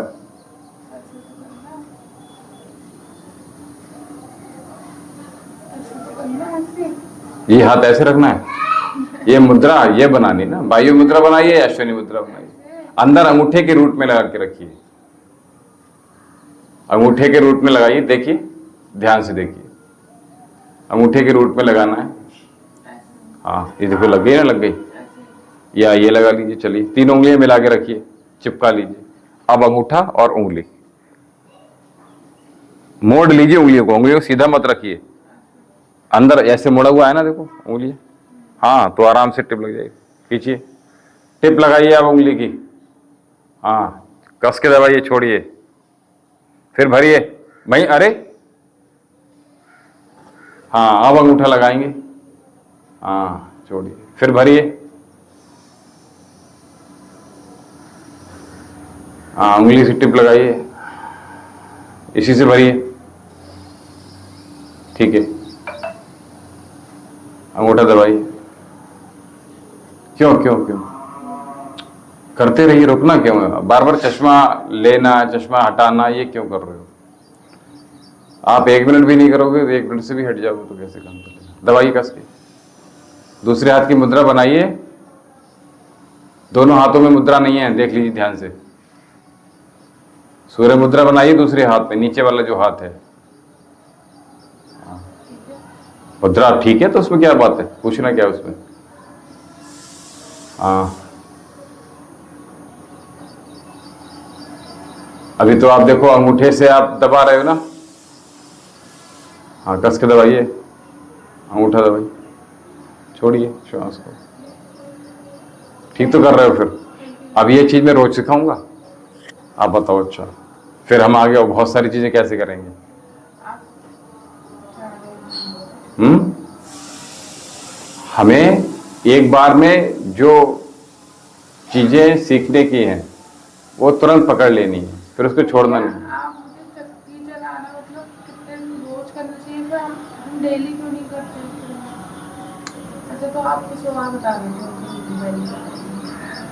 Speaker 1: ये हाथ ऐसे रखना है, ये मुद्रा ये बनानी ना, वायु मुद्रा बनाइए, अश्विनी मुद्रा बनाइए। अंदर अंगूठे के रूट में लगा के रखिए, अंगूठे के रूट में लगाइए, देखिए ध्यान से देखिए, अंगूठे के रूट में लगाना है। हाँ ये देखो लग गई ना, लग गई। या ये लगा लीजिए, चलिए 3 उंगलियां मिला के रखिए, चिपका लीजिए। अब अंगूठा और उंगली मोड़ लीजिए, उंगलियों को सीधा मत रखिए, अंदर ऐसे मुड़ा हुआ है ना, देखो उंगलियां। हाँ तो आराम से टिप लग जाएगी, खींचिए, टिप लगाइए आप उंगली की। हाँ कस के दबाइए, छोड़िए, फिर भरिए वहीं। अरे हाँ अब अंगूठा लगाएंगे, हाँ छोड़िए, फिर भरिए। हाँ उंगली से टिप लगाइए, इसी से भरिए, ठीक है। अंगूठा दबाइए, क्यों क्यों क्यों करते रहिए, रुकना क्यों है? बार बार चश्मा लेना, चश्मा हटाना, ये क्यों कर रहे हो आप? 1 मिनट भी नहीं करोगे, 1 मिनट से भी हट जाओगे तो कैसे काम करेगा? दबाइए कस के, दूसरे हाथ की मुद्रा बनाइए। दोनों हाथों में मुद्रा नहीं है, देख लीजिए ध्यान से। सूर्य मुद्रा बनाइए दूसरे हाथ में, नीचे वाला जो हाथ है। मुद्रा ठीक है तो उसमें क्या बात है, पूछना क्या उसमें। हाँ अभी तो आप देखो अंगूठे से आप दबा रहे हो ना। हाँ कस के दबाइए, अंगूठा दबाइए, छोड़िए श्वास को, ठीक तो कर रहे हो। फिर अब ये चीज मैं रोज सिखाऊंगा, आप बताओ। अच्छा फिर हम आगे और बहुत सारी चीजें कैसे करेंगे? हमें एक बार में जो चीजें सीखने की हैं वो तुरंत पकड़ लेनी है, फिर उसको छोड़ना नहीं।
Speaker 2: आप मुझे चक्की चलाना मतलब कितने रोज करना चाहिए, फिर हम डेली क्यों नहीं करते? अच्छा तो आप कुछ और बता दीजिए।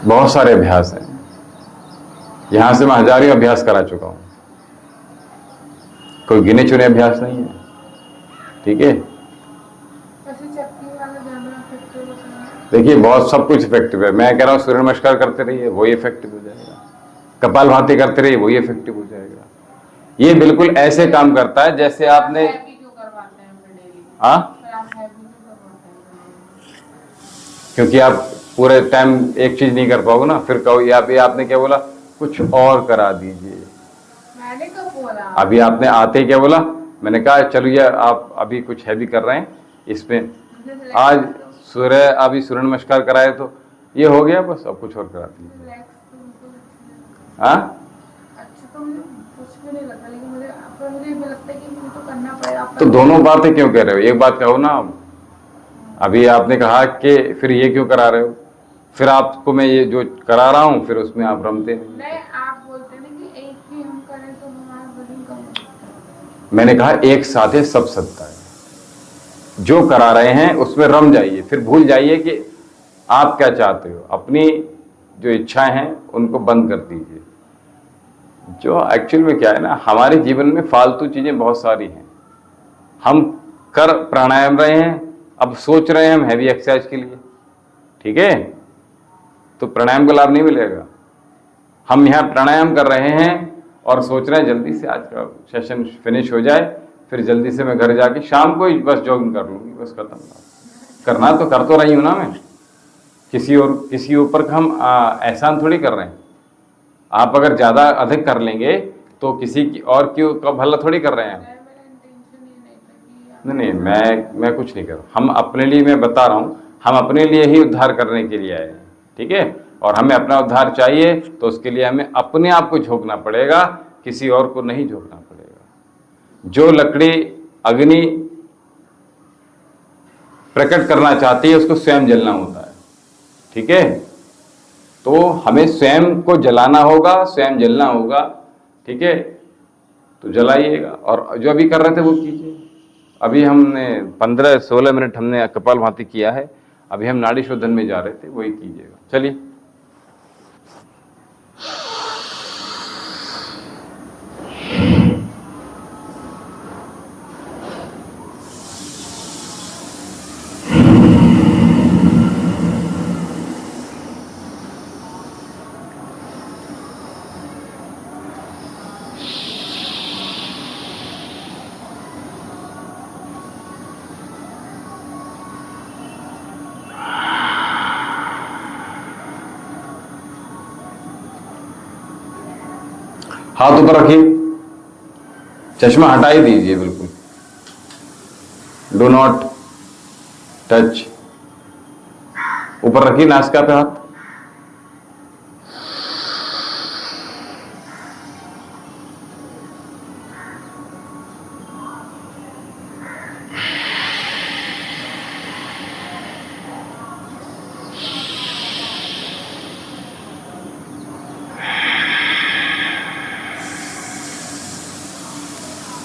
Speaker 1: बहुत सारे अभ्यास हैं, यहां से मैं हजारों अभ्यास करा चुका हूं, कोई गिने चुने अभ्यास नहीं है, ठीक है। देखिए बहुत सब कुछ इफेक्टिव है, मैं कह रहा हूँ सूर्य नमस्कार करते रहिए, वही इफेक्टिव हो जाएगा। कपालभाति करते रहिए, वही इफेक्टिव हो जाएगा। ये बिल्कुल ऐसे काम करता है जैसे आपने, हाँ क्योंकि आप पूरे टाइम एक चीज नहीं कर पाओगे ना, फिर कहो या पे आपने क्या बोला, कुछ और करा दीजिए।
Speaker 2: मैंने कब बोला?
Speaker 1: अभी आपने आते ही क्या बोला, मैंने कहा चलो ये आप अभी कुछ हैवी कर रहे हैं इसमें, आज सूर्य अभी सूर्य नमस्कार कराए तो ये हो गया, बस अब कुछ और करा दीजिए। हाँ
Speaker 2: अच्छा तो मुझे कुछ भी नहीं लगता, लेकिन मुझे लगता है कि मुझे तो करना पड़ेगा।
Speaker 1: तो दोनों बातें क्यों कह रहे हो? एक बात कहो ना, अभी आपने कहा कि फिर ये क्यों करा रहे हो, फिर आपको मैं ये जो करा रहा हूँ फिर उसमें आप रमते नहीं।
Speaker 2: आप बोलते ना कि एक ही हम करें तो हमारा वजन कम हो सकता है।
Speaker 1: मैंने कहा एक साथ है सब सत्ता है, जो करा रहे हैं उसमें रम जाइए, फिर भूल जाइए कि आप क्या चाहते हो, अपनी जो इच्छाएं हैं उनको बंद कर दीजिए। जो एक्चुअल में क्या है ना, हमारे जीवन में फालतू चीजें बहुत सारी हैं, हम कर प्राणायाम रहे हैं, अब सोच रहे हैं हम हैवी एक्सरसाइज के लिए, ठीक है, तो प्राणायाम का लाभ नहीं मिलेगा। हम यहाँ प्राणायाम कर रहे हैं और सोच रहे हैं जल्दी से आज का सेशन फिनिश हो जाए, फिर जल्दी से मैं घर जाके शाम को ही बस जॉगिंग कर लूंगी, बस खत्म। करना तो कर तो रही हूँ ना मैं, किसी ऊपर हम एहसान थोड़ी कर रहे हैं। आप अगर ज्यादा अधिक कर लेंगे तो किसी की और क्यों का भला थोड़ी कर रहे हैं। नहीं मैं कुछ नहीं कर रहा, हम अपने लिए, मैं बता रहा हूँ, हम अपने लिए ही उद्धार करने के लिए आए हैं, ठीक है। और हमें अपना उद्धार चाहिए तो उसके लिए हमें अपने आप को झोंकना पड़ेगा, किसी और को नहीं झोंकना पड़ेगा। जो लकड़ी अग्नि प्रकट करना चाहती है उसको स्वयं जलना होता है, ठीक है। तो हमें स्वयं को जलाना होगा, स्वयं जलना होगा, ठीक है। तो जलाइएगा और जो अभी कर रहे थे वो कीजिए। अभी हमने 15-16 मिनट हमने कपालभाति किया है, अभी हम नाड़ी शोधन में जा रहे थे, वही कीजिएगा। चलिए, हाथ ऊपर रखिए, चश्मा हटा ही दीजिए बिल्कुल। Do not touch. ऊपर रखिए नासिका पे हाथ।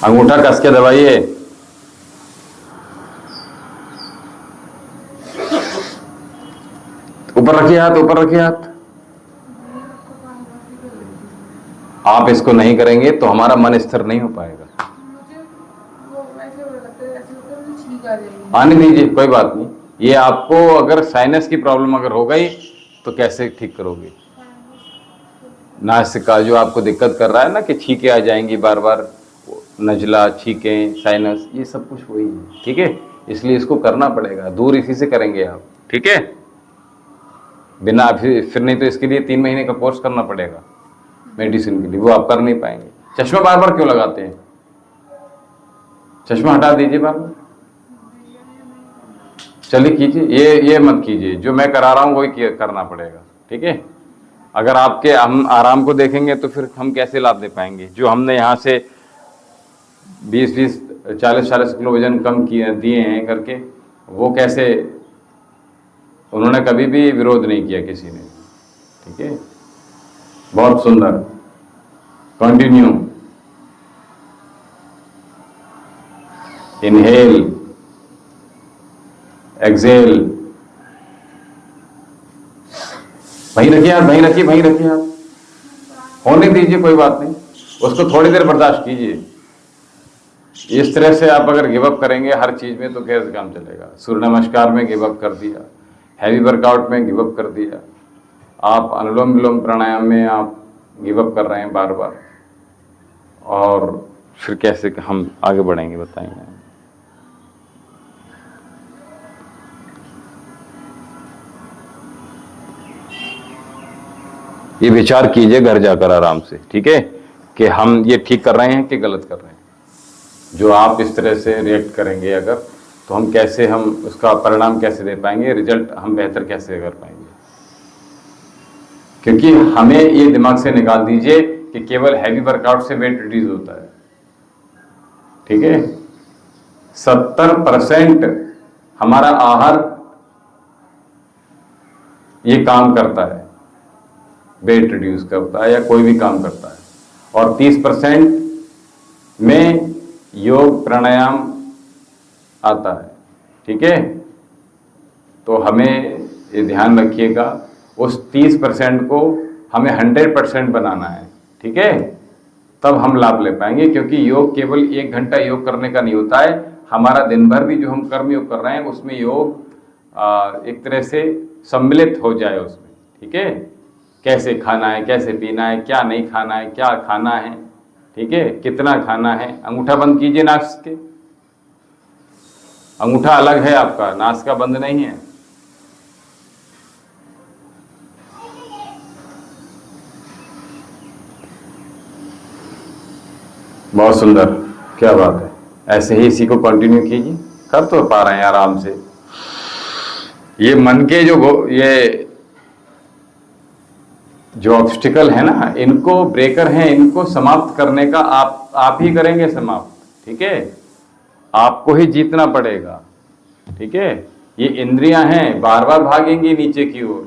Speaker 1: अंगूठा कस के दबाइए। ऊपर रखिए हाथ, ऊपर रखिए हाथ। आप इसको नहीं करेंगे तो हमारा मन स्थिर नहीं हो पाएगा।
Speaker 2: मुझे वो ऐसे हो लगता है, ऐसे लगता है मुझे छींक आ जाएगी।
Speaker 1: आने दीजिए, कोई बात नहीं। ये आपको अगर साइनस की प्रॉब्लम अगर हो गई तो कैसे ठीक करोगे? नासिका जो आपको दिक्कत कर रहा है ना कि छींकें आ जाएंगी बार बार, नजला, छींकें, साइनस, ये सब कुछ वही है, ठीक है। इसलिए इसको करना पड़ेगा, दूर इसी से करेंगे आप, ठीक है। बिना फिर नहीं तो इसके लिए 3 महीने का कोर्स करना पड़ेगा मेडिसिन के लिए, वो आप कर नहीं पाएंगे। चश्मा बार बार क्यों लगाते हैं? चश्मा हटा दीजिए बार बार। चलिए कीजिए, ये मत कीजिए, जो मैं करा रहा हूँ वही करना पड़ेगा, ठीक है। अगर आपके हम आराम को देखेंगे तो फिर हम कैसे लाभ दे पाएंगे? जो हमने यहाँ से 20-20, 40-40 किलो वजन कम किए दिए हैं करके, वो कैसे, उन्होंने कभी भी विरोध नहीं किया किसी ने, ठीक है। बहुत सुंदर। कंटिन्यू। Inhale, exhale. वहीं रखिए हाथ, वहीं रखिए, वहीं रखिए हाथ। होने दीजिए, कोई बात नहीं, उसको थोड़ी देर बर्दाश्त कीजिए। इस तरह से आप अगर गिव अप करेंगे हर चीज में तो कैसे काम चलेगा? सूर्य नमस्कार में गिव अप कर दिया, हैवी वर्कआउट में गिव अप कर दिया, आप अनुलोम विलोम प्राणायाम में आप गिव अप कर रहे हैं बार बार, और फिर कैसे हम आगे बढ़ेंगे बताइए। ये विचार कीजिए घर जाकर आराम से, ठीक है, कि हम ये ठीक कर रहे हैं कि गलत कर रहे हैं। जो आप इस तरह से रिएक्ट करेंगे अगर, तो हम कैसे, हम उसका परिणाम कैसे दे पाएंगे, रिजल्ट हम बेहतर कैसे कर पाएंगे। क्योंकि हमें ये दिमाग से निकाल दीजिए कि केवल हैवी वर्कआउट से वेट रिड्यूस होता है, ठीक है। 70% हमारा आहार ये काम करता है, वेट रिड्यूस करता है या कोई भी काम करता है, और 30% में योग प्राणायाम आता है, ठीक है। तो हमें ये ध्यान रखिएगा, उस 30% को हमें 100% बनाना है, ठीक है। तब हम लाभ ले पाएंगे, क्योंकि योग केवल 1 घंटा योग करने का नहीं होता है। हमारा दिन भर भी जो हम कर्म योग कर रहे हैं उसमें योग एक तरह से सम्मिलित हो जाए उसमें, ठीक है। कैसे खाना है, कैसे पीना है, क्या नहीं खाना है, क्या खाना है, ठीक है, कितना खाना है। अंगूठा बंद कीजिए नाक के, अंगूठा अलग है आपका, नाक का बंद नहीं है। बहुत सुंदर, क्या बात है। ऐसे ही इसी को कंटिन्यू कीजिए, कर तो पा रहे हैं आराम से। ये मन के जो ये जो ऑब्स्टिकल है ना, इनको ब्रेकर हैं, इनको समाप्त करने का आप ही करेंगे समाप्त। ठीक है, आपको ही जीतना पड़ेगा। ठीक है, ये इंद्रियां हैं, बार बार भागेंगी नीचे की ओर,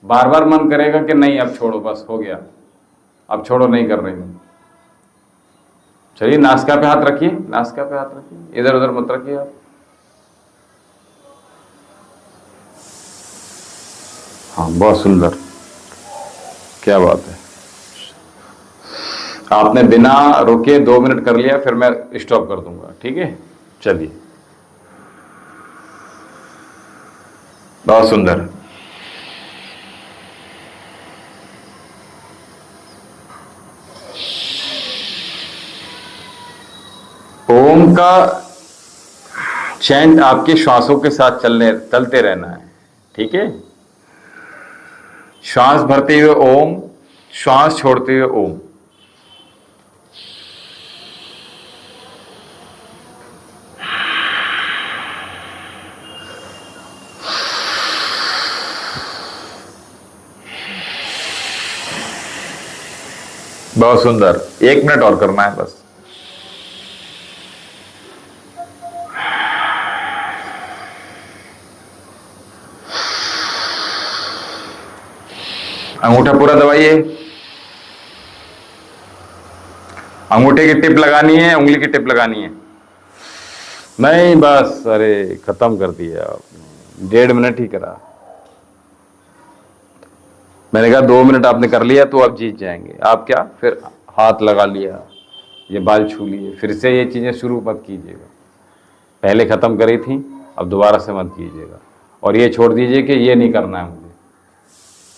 Speaker 1: बार बार मन करेगा कि नहीं अब छोड़ो, बस हो गया, अब छोड़ो, नहीं कर रही हूं। चलिए नासिका पे हाथ रखिए, नासिका पे हाथ रखिए, इधर उधर मत रखिए आप। हाँ बहुत सुंदर, क्या बात है। आपने बिना रुके 2 मिनट कर लिया, फिर मैं स्टॉप कर दूंगा। ठीक है, चलिए, बहुत सुंदर। ओम का चैंट आपके श्वासों के साथ चलते रहना है। ठीक है, श्वास भरते हुए ओम, श्वास छोड़ते हुए ओम। बहुत सुंदर, 1 मिनट और करना है बस। अंगूठा पूरा दबाइए, अंगूठे की टिप लगानी है, उंगली की टिप लगानी है। नहीं बस, अरे खत्म कर दिया आपने, 1.5 मिनट ही करा। मैंने कहा 2 मिनट आपने कर लिया तो आप जीत जाएंगे। आप क्या फिर हाथ लगा लिया, ये बाल छू लिए, फिर से ये चीजें शुरू मत कीजिएगा। पहले खत्म करी थी, अब दोबारा से मत कीजिएगा। और ये छोड़ दीजिए कि ये नहीं करना है मुझे।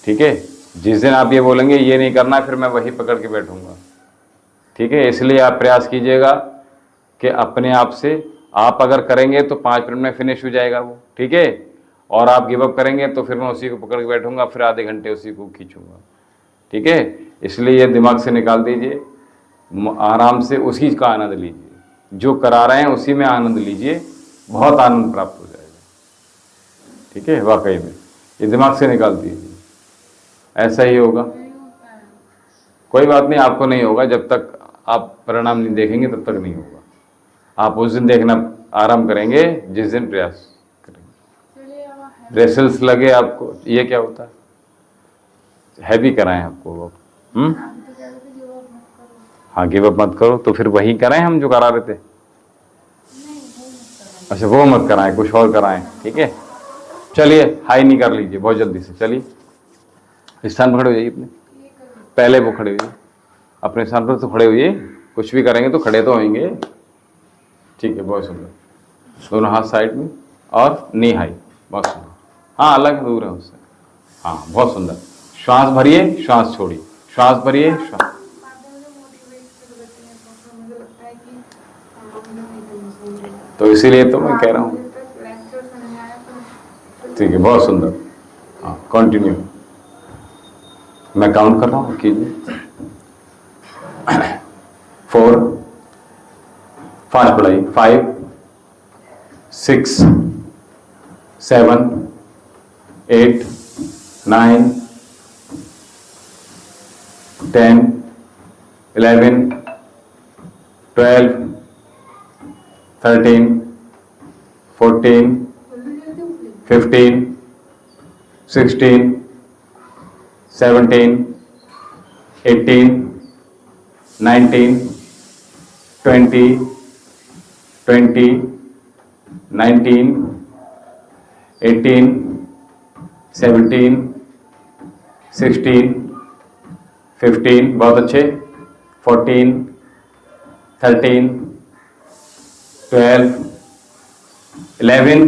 Speaker 1: ठीक है, जिस दिन आप ये बोलेंगे ये नहीं करना, फिर मैं वही पकड़ के बैठूंगा। ठीक है, इसलिए आप प्रयास कीजिएगा कि अपने आप से, आप अगर करेंगे तो 5 मिनट में फिनिश हो जाएगा वो। ठीक है, और आप गिव अप करेंगे तो फिर मैं उसी को पकड़ के बैठूंगा, फिर आधे घंटे उसी को खींचूंगा। ठीक है, इसलिए ये दिमाग से निकाल दीजिए, आराम से उसी का आनंद लीजिए, जो करा रहे हैं उसी में आनंद लीजिए, बहुत आनंद प्राप्त हो जाएगा। ठीक है, वाकई में ये दिमाग से निकाल दीजिए, ऐसा ही होगा। कोई बात नहीं, आपको नहीं होगा, जब तक आप परिणाम नहीं देखेंगे तब तक नहीं होगा। आप उस दिन देखना आरंभ करेंगे जिस दिन प्रयास करेंगे। रेसल्स लगे आपको, ये क्या होता है, हैवी कराएं आपको वो। हाँ, गिव अप मत करो, तो फिर वही कराएं हम जो करा रहे थे। अच्छा, वो मत कराएं, कुछ और कराएं। ठीक है, चलिए हाई नहीं कर लीजिए बहुत जल्दी से। चलिए स्थान पर खड़े हो जाइए अपने, पहले वो खड़े हुए अपने स्थान पर तो खड़े हुए, कुछ भी करेंगे तो खड़े तो होंगे। ठीक है, बहुत सुंदर। दोनों हाथ साइड में और नी हाई, बहुत सुंदर। हाँ, अलग दूर है उससे। हाँ, बहुत सुंदर। श्वास भरिए, श्वास छोड़िए, श्वास भरिए, श्वास। तो इसीलिए तो मैं कह रहा हूँ। ठीक है, बहुत सुंदर। हाँ, कंटिन्यू। मैं काउंट कर रहा हूँ, कीजिए। 4, फास्ट पढ़ाइए। 5, 6, 7, 8, 9, 10, 11, 12, 13, 14, 15, 16, 17, 18, 19, 20, 19, 18, 17, 16, 15, बहुत अच्छे। 14, 13, 12, 11,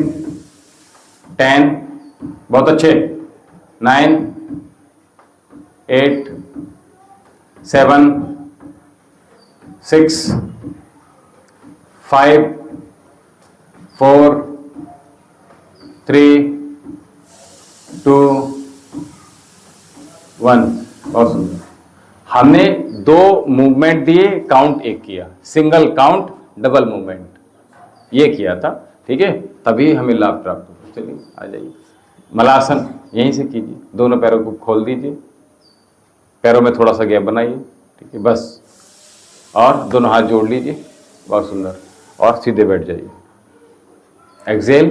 Speaker 1: 10, बहुत अच्छे। 9, 8, 7, 6, 5, 4, 3, 2, 1। बहुत सुंदर। हमने 2 मूवमेंट दिए, काउंट 1 किया, सिंगल काउंट डबल मूवमेंट ये किया था। ठीक है, तभी हमें लाभ प्राप्त होगा। चलिए आ जाइए, मलासन यहीं से कीजिए, दोनों पैरों को खोल दीजिए, पैरों में थोड़ा सा गैप बनाइए, ठीक है, बस। और दोनों हाथ जोड़ लीजिए, बहुत सुंदर, और सीधे बैठ जाइए। एक्सेल,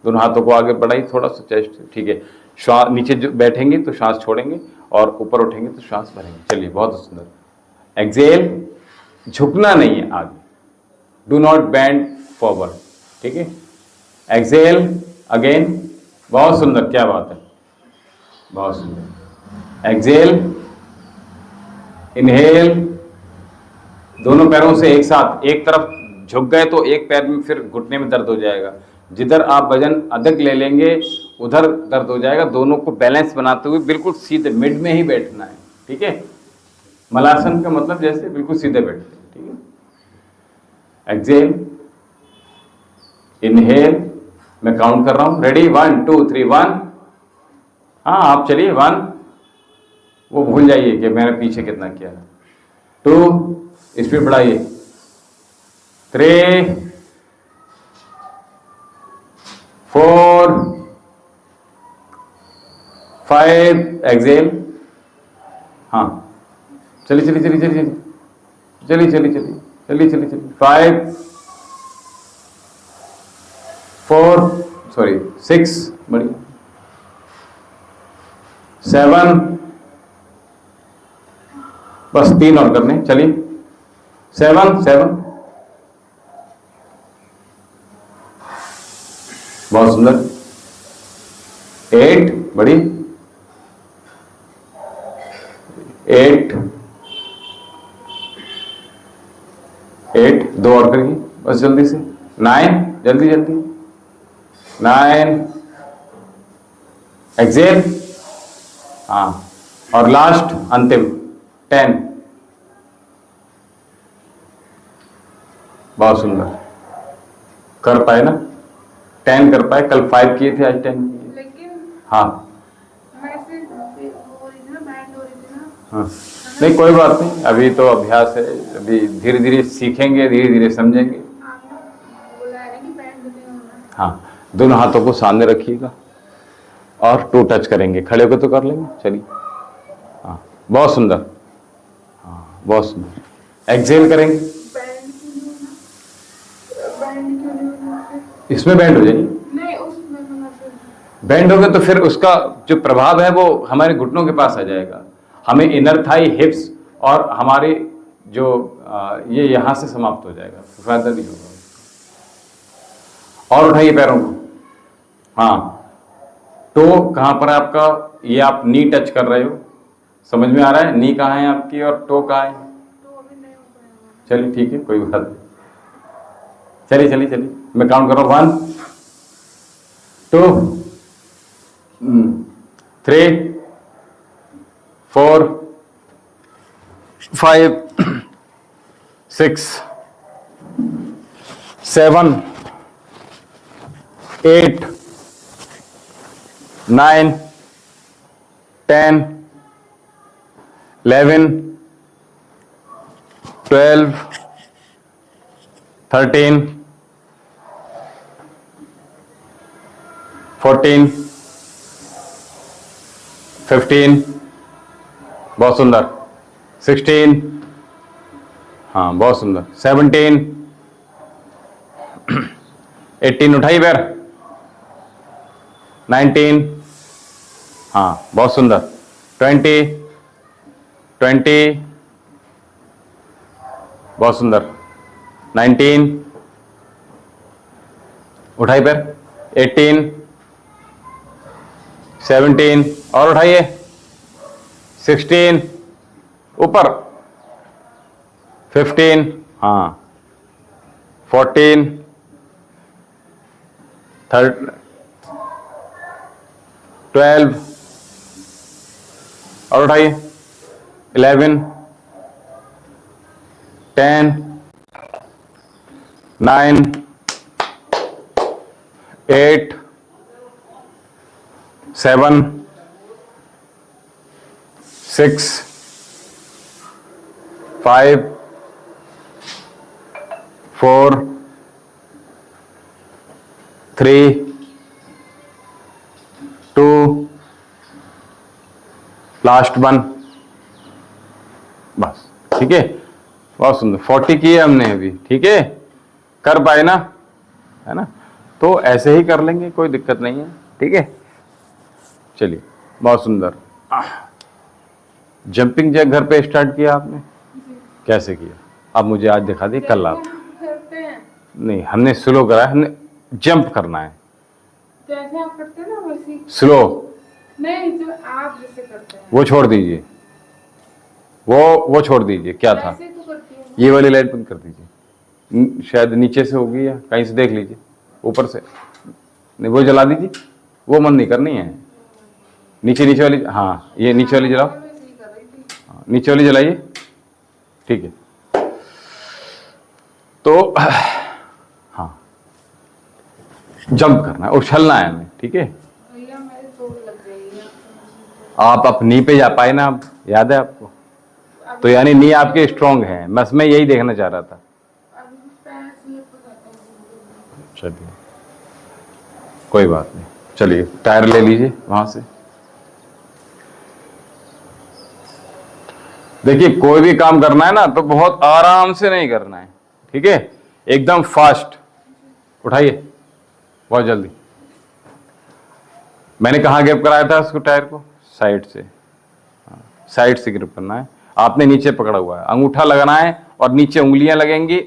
Speaker 1: दोनों हाथों को आगे बढ़ाइए थोड़ा सा चेस्ट, ठीक है। श्वास नीचे जो बैठेंगे तो श्वास छोड़ेंगे, और ऊपर उठेंगे तो श्वास भरेंगे। चलिए, बहुत सुंदर। एक्सेल, झुकना नहीं है आगे, डू नॉट बेंड फॉरवर्ड, ठीक है। एक्सेल अगेन, बहुत सुंदर, क्या बात है, बहुत सुंदर। एक्सेल, इनहेल, दोनों पैरों से एक साथ, एक तरफ झुक गए तो एक पैर में फिर घुटने में दर्द हो जाएगा, जिधर आप वजन अधिक ले लेंगे उधर दर्द हो जाएगा। दोनों को बैलेंस बनाते हुए बिल्कुल सीधे मिड में ही बैठना है, ठीक है। मलासन का मतलब जैसे बिल्कुल सीधे बैठते हैं, ठीक है। एक्सेल, इनहेल, मैं काउंट कर रहा हूं, रेडी, 1 2 3 1। हाँ, आप चलिए, 1, वो भूल जाइए कि मैंने पीछे कितना किया। 2, स्पीड बढ़ाइए। 3 4 5, एक्सेल। हाँ, चलिए चलिए चलिए चलिए चलिए चलिए चलिए चलिए चलिए चलिए 5 4 सॉरी 6, बढ़िया, 7, बस 3 और करने, चलिए 7 7, बहुत सुंदर, 8, बड़ी, 8 8, 2 और करिए बस जल्दी से, 9, जल्दी जल्दी, 9, एक्सेल, हाँ, और लास्ट अंतिम 10, बहुत सुंदर, कर पाए ना, 10 कर पाए, कल 5 किए थे, आज 10 किए।
Speaker 2: लेकिन
Speaker 1: हाँ
Speaker 2: मैं से हो रही थी ना, बैंड हो रही थी ना।
Speaker 1: हाँ, नहीं कोई बात नहीं, अभी तो अभ्यास है, अभी धीरे धीरे सीखेंगे, धीरे धीरे समझेंगे।
Speaker 2: आपने बोला है ना कि बैंड नहीं होना।
Speaker 1: हाँ, दोनों हाथों को सामने रखिएगा और टू टच करेंगे, खड़े होकर तो कर लेंगे, चलिए। हाँ, बहुत सुंदर, हाँ बहुत सुंदर। एक्सेल करेंगे,
Speaker 2: बैंड क्यों नहीं होना, बैंड क्यों नहीं होना।
Speaker 1: इसमें बैंड हो जाएगी,
Speaker 2: नहीं, उसमें होना फिर।
Speaker 1: बैंड होगा तो फिर उसका जो प्रभाव है वो हमारे घुटनों के पास आ जाएगा, हमें इनर थाई, हिप्स और हमारे जो ये यहां से समाप्त हो जाएगा, फायदा नहीं होगा। और उठाइए पैरों को, हाँ, टो कहां पर है आपका, ये आप नी टच कर रहे हो, समझ में आ रहा है, नी कहाँ है आपकी और टो कहाँ है,
Speaker 2: तो अभी नहीं हो पाएगा।
Speaker 1: चलिए ठीक है, कोई बात नहीं, चलिए चलिए चलिए, मैं काउंट कर रहा हूं, 1 2 3 4 5 6 7 8 9 10 11 12 13 14 15, बहुत सुंदर, 16, हाँ बहुत सुंदर, 17 18, उठाइए पैर, 19, हाँ बहुत सुंदर, 20 बहुत सुंदर, 19, उठाइए पैर, 18 17 और उठाइए, 16 ऊपर, 15, हाँ 14 12 और उठाइए, 11 10 9 8 7 6 5 4 3 2 लास्ट 1 ठीक है, बहुत सुंदर। 40 किए हमने अभी, ठीक है, कर पाए ना, है ना? तो ऐसे ही कर लेंगे, कोई दिक्कत नहीं है, ठीक है। चलिए, बहुत सुंदर। जंपिंग जैक घर पे स्टार्ट किया आपने? कैसे किया? अब मुझे आज दिखा दिए, कल आप।
Speaker 2: करते हैं
Speaker 1: नहीं, हमने स्लो करा है, हमने जंप करना है।
Speaker 2: जैसे आप करते हैं ना वैसे ही।
Speaker 1: स्लो
Speaker 2: नहीं, जो आप जैसे करते हैं
Speaker 1: वो छोड़ दीजिए, वो छोड़ दीजिए। क्या था?
Speaker 2: वैसे तो करती हूँ।
Speaker 1: ये वाली लाइट बंद कर दीजिए। शायद नीचे से होगी या कहीं से देख लीजिए, ऊपर से नहीं, वो जला दीजिए। वो मन नहीं करनी है, नीचे वाली। हाँ, ये नीचे वाली जलाओ।
Speaker 2: मैं वैसे ही कर रही थी।
Speaker 1: हाँ, नीचे वाली जलाइए, ठीक है। तो हाँ, जंप करना है, उछलना है हमें, ठीक है।
Speaker 2: भैया मेरे दौड़ लग जाएगी।
Speaker 1: आप अपनी पे जा पाए ना, आप याद है आपको? तो यानी नी आपके स्ट्रांग है, बस मैं यही देखना चाह रहा था।
Speaker 2: अभी पैर स्लिप हो जाता है।
Speaker 1: चलिए, कोई बात नहीं। चलिए, टायर ले लीजिए वहां से। देखिए, कोई भी काम करना है ना तो बहुत आराम से नहीं करना है, ठीक है, एकदम फास्ट। उठाइए बहुत जल्दी। मैंने कहाँ ग्रिप कराया था उसको, टायर को? साइड से। साइड से ग्रिप करना है। आपने नीचे पकड़ा हुआ है, अंगूठा लगाना है और नीचे उंगलियां लगेंगी।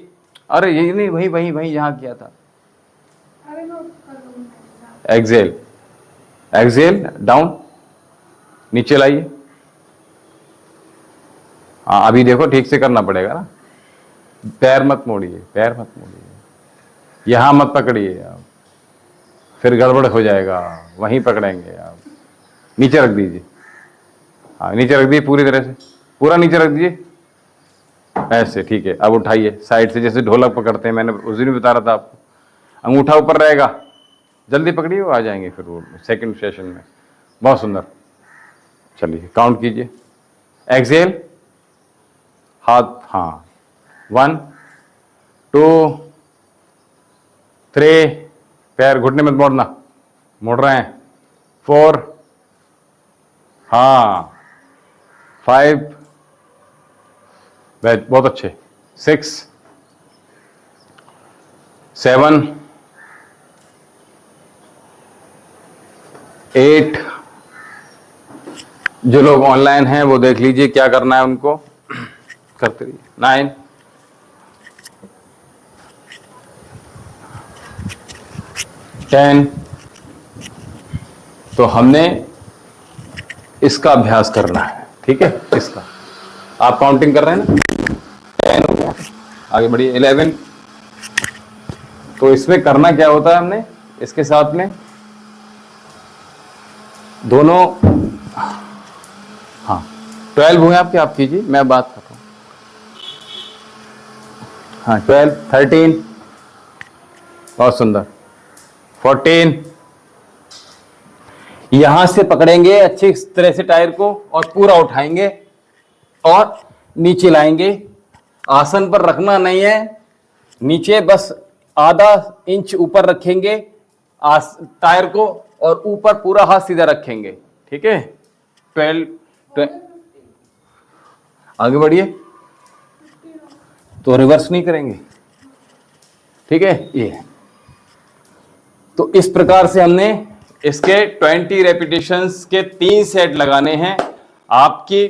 Speaker 1: अरे ये नहीं, वही वही वही जहां किया था।
Speaker 2: अरे मैं कर लूंगी।
Speaker 1: एक्सेल, एक्सेल डाउन, नीचे लाइए। हाँ, अभी देखो ठीक से करना पड़ेगा ना। पैर मत मोड़िए, पैर मत मोड़िए, यहां मत पकड़िए आप, फिर गड़बड़ हो जाएगा। वहीं पकड़ेंगे आप, नीचे रख दीजिए। हाँ, नीचे रख दीजिए पूरी तरह से, पूरा नीचे रख दीजिए, ऐसे, ठीक है। अब उठाइए साइड से, जैसे ढोलक पकड़ते हैं, मैंने उस दिन भी बता रहा था आपको। अंगूठा ऊपर रहेगा, जल्दी पकड़िए, वो आ जाएंगे फिर वो सेकंड सेशन में। बहुत सुंदर। चलिए, काउंट कीजिए। एक्सेल, हाथ, हाँ, 1 2 3, पैर घुटने में मोड़ना, मोड़ रहे हैं। 4, हाँ, 5, बहुत अच्छे। 6, 7, 8। जो लोग ऑनलाइन हैं वो देख लीजिए क्या करना है उनको, करते रहिए। 9, 10। तो हमने इसका अभ्यास करना है, ठीक है, इसका। आप काउंटिंग कर रहे हैं ना? 10 हो गया, आगे बढ़िए। 11। तो इसमें करना क्या होता है हमने, इसके साथ में दोनों, हाँ, 12 हुए आपके, आप कीजिए, मैं बात कर रहा हूं। हाँ, 12, 13, बहुत सुंदर। 14। यहां से पकड़ेंगे अच्छी तरह से टायर को और पूरा उठाएंगे और नीचे लाएंगे। आसन पर रखना नहीं है, नीचे बस आधा इंच ऊपर रखेंगे टायर को, और ऊपर पूरा हाथ सीधा रखेंगे, ठीक है। 12, आगे बढ़िए। तो रिवर्स नहीं करेंगे, ठीक है। ये तो इस प्रकार से हमने इसके 20 रेपिटेशंस के 3 सेट लगाने हैं आपकी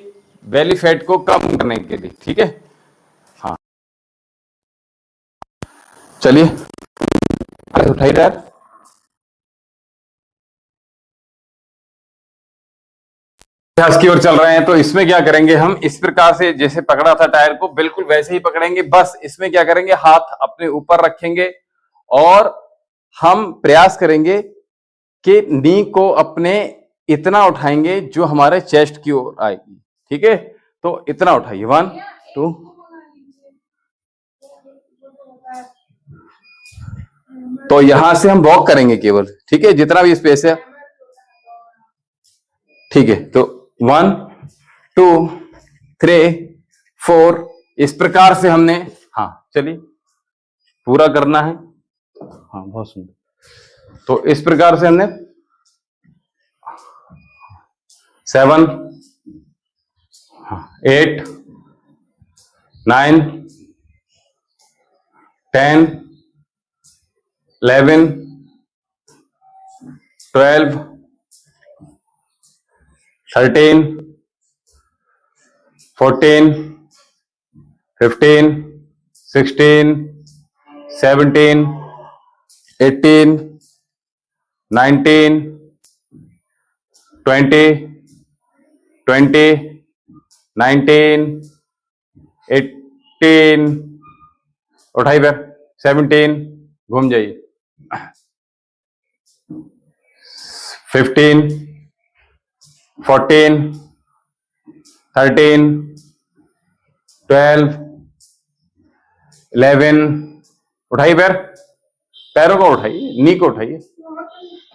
Speaker 1: बेली फैट को कम करने के लिए, ठीक है। हाँ, चलिए, उठाइए टायर। अभ्यास की ओर चल रहे हैं। तो इसमें क्या करेंगे हम, इस प्रकार से जैसे पकड़ा था टायर को, बिल्कुल वैसे ही पकड़ेंगे। बस इसमें क्या करेंगे, हाथ अपने ऊपर रखेंगे और हम प्रयास करेंगे कि नी को अपने इतना उठाएंगे जो हमारे चेस्ट की ओर आएगी, ठीक है। तो इतना उठाइए, 1 2। तो यहां से हम वॉक करेंगे केवल, ठीक है, जितना भी स्पेस है, ठीक है। तो 1 2 3 4, इस प्रकार से हमने, हाँ चलिए, पूरा करना है। हाँ, बहुत सुंदर। तो इस प्रकार से हमने 7, 8, 9, 10, 11, 12, 13, 14, 15, 16, 17, 18, 19, 20, 20, 19, 18, उठाइए पैर, 17, घूम जाइए, 15, 14, 13, 12, 11, उठाइए पैर, पैरों को उठाइए, नी को उठाइए,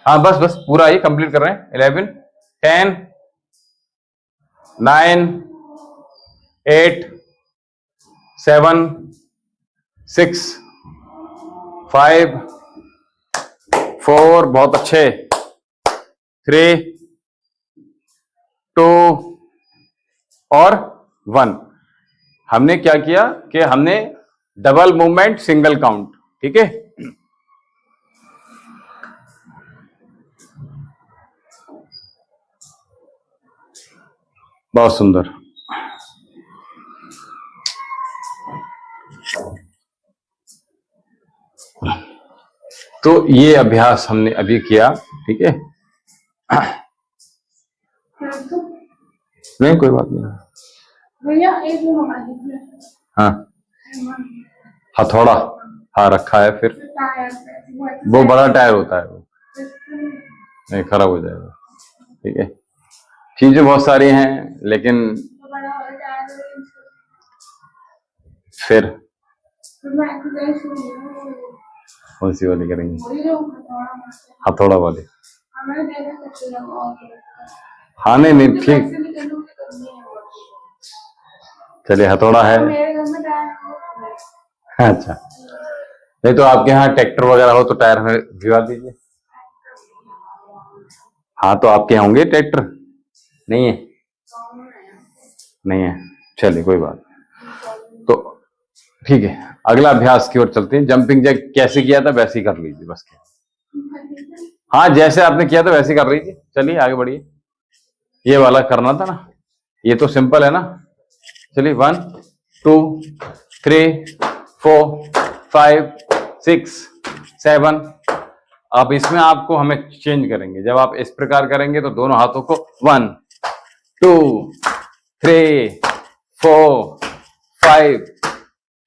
Speaker 1: हाँ बस बस पूरा ही कंप्लीट कर रहे हैं। 11, 10, 9, 8, 7, 6, 5, 4, बहुत अच्छे, 3, 2 और 1। हमने क्या किया कि हमने डबल मूवमेंट सिंगल काउंट, ठीक है। बहुत सुंदर। तो ये अभ्यास हमने अभी किया, ठीक है। नहीं कोई बात नहीं।
Speaker 2: भैया एक वो मंगा दीजिए।
Speaker 1: हाँ हथौड़ा, हाँ रखा है, फिर
Speaker 2: टायर
Speaker 1: वो बड़ा टायर होता है, वो नहीं खराब हो जाएगा, ठीक है। चीजें बहुत सारी हैं, लेकिन
Speaker 2: बड़ा वाला टायर
Speaker 1: फिर
Speaker 2: मैं एक्सरसाइज शुरू करूँ।
Speaker 1: कौन सी वाली करेंगे?
Speaker 2: वही जो हथौड़ा मारते हैं।
Speaker 1: हथौड़ा वाली,
Speaker 2: हमें देखा सकते हैं और
Speaker 1: हाँ नहीं नहीं ठीक,
Speaker 2: ऐसे भी करनी है।
Speaker 1: चलिए हथौड़ा है।
Speaker 2: मेरे घर में टायर है।
Speaker 1: अच्छा, नहीं तो आपके यहाँ ट्रैक्टर वगैरह हो तो टायर में भिजवा दीजिए। हाँ तो आपके यहाँ होंगे ट्रैक्टर? नहीं है? नहीं है, चलिए कोई बात नहीं। तो ठीक है, अगला अभ्यास की ओर चलते हैं। जंपिंग जैक कैसे किया था वैसे ही कर लीजिए बस। हाँ जैसे आपने किया था वैसे ही कर लीजिए। चलिए आगे बढ़िए, ये वाला करना था ना, ये तो सिंपल है ना। चलिए 1, 2, 3, 4, 5, 6, 7। अब इसमें आपको हमें चेंज करेंगे। जब आप इस प्रकार करेंगे तो दोनों हाथों को 1, 2, 3, 4, 5,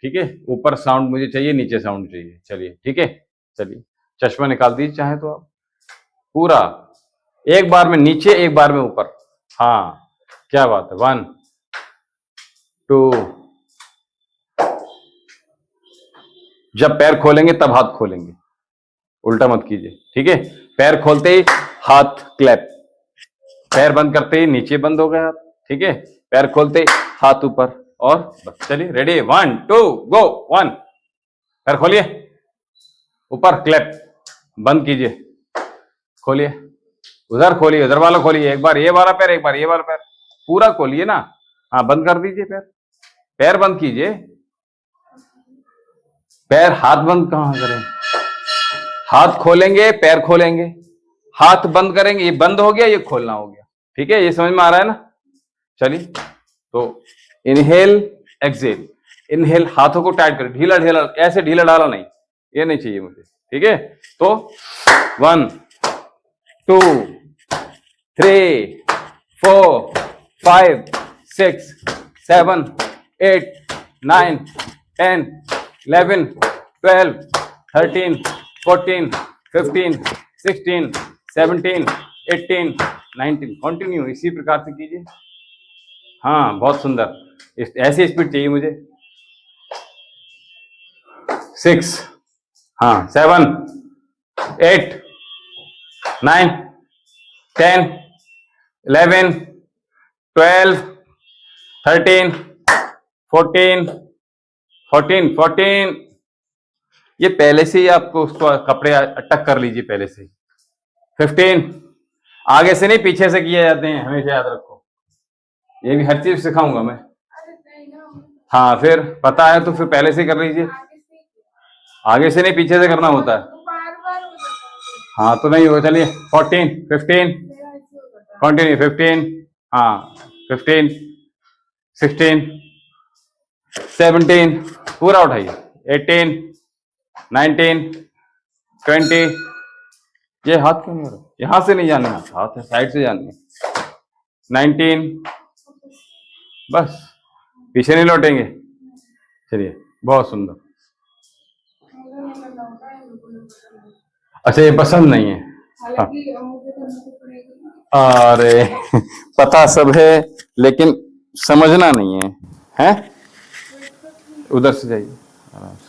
Speaker 1: ठीक है। ऊपर साउंड मुझे चाहिए, नीचे साउंड चाहिए। चलिए ठीक है, चलिए चश्मा निकाल दीजिए चाहे तो आप, पूरा एक बार में नीचे, एक बार में ऊपर। हाँ क्या बात है। 1, 2, जब पैर खोलेंगे तब हाथ खोलेंगे, उल्टा मत कीजिए, ठीक है। पैर खोलते ही हाथ क्लैप, पैर बंद करते ही नीचे बंद हो गया हाथ, ठीक है। पैर खोलते ही हाथ ऊपर, और बस चलिए रेडी 1, 2 गो। 1, पैर खोलिए, ऊपर क्लैप, बंद कीजिए, खोलिए, उधर खोलिए, उधर वाला खोलिए, एक बार ये वाला पैर, एक बार ये वाला पैर, पूरा खोलिए ना। हाँ बंद कर दीजिए पैर, पैर बंद कीजिए। पैर, हाथ बंद कहां करें? हाथ खोलेंगे, पैर खोलेंगे, हाथ बंद करेंगे, ये बंद हो गया, ये खोलना हो गया, ठीक है। ये समझ में आ रहा है ना? चलिए तो इनहेल एक्सेल, इनहेल, हाथों को टाइट करें, ढीला ढीला, ऐसे ढीला डाला नहीं, ये नहीं चाहिए मुझे, ठीक है। तो 1, 2, 3, 4, 5, 6, 7, 8, 9, 10, 11, 12, 13, 14, 15, 16, 17, 18, 19। कंटिन्यू इसी प्रकार से कीजिए। हाँ बहुत सुंदर, ऐसी स्पीड चाहिए मुझे। 6, हाँ 7, 8, 9, 10, 11, 12, 13, 14, 14। ये पहले से ही आपको उसको कपड़े अटक कर लीजिए पहले से। 15, आगे से नहीं पीछे से किए जाते हैं, हमेशा याद रखो। ये भी हर चीज सिखाऊंगा मैं। हाँ फिर पता है तो फिर पहले से कर लीजिए। आगे से नहीं, पीछे से करना होता है।
Speaker 2: बार बार हो जाता
Speaker 1: हाँ तो नहीं होगा, चलिए 14 15
Speaker 2: है, मेरा ऐसे होता है।
Speaker 1: कंटिन्यू 15, हाँ 15 16 17, पूरा उठाइए, 18 19 20। ये हाथ क्यों नहीं हो रहा? यहां से नहीं जाना है, हाथ है साइड से जानी है। 19, बस पीछे नहीं लौटेंगे। चलिए बहुत सुंदर।
Speaker 2: मुझे नहीं करना होता है बिल्कुल।
Speaker 1: अच्छा ये पसंद नहीं है?
Speaker 2: हालांकि मुझे करना तो पड़ेगा।
Speaker 1: अरे पता सब है लेकिन समझना नहीं है, हैं? उधर से जाइए आराम से।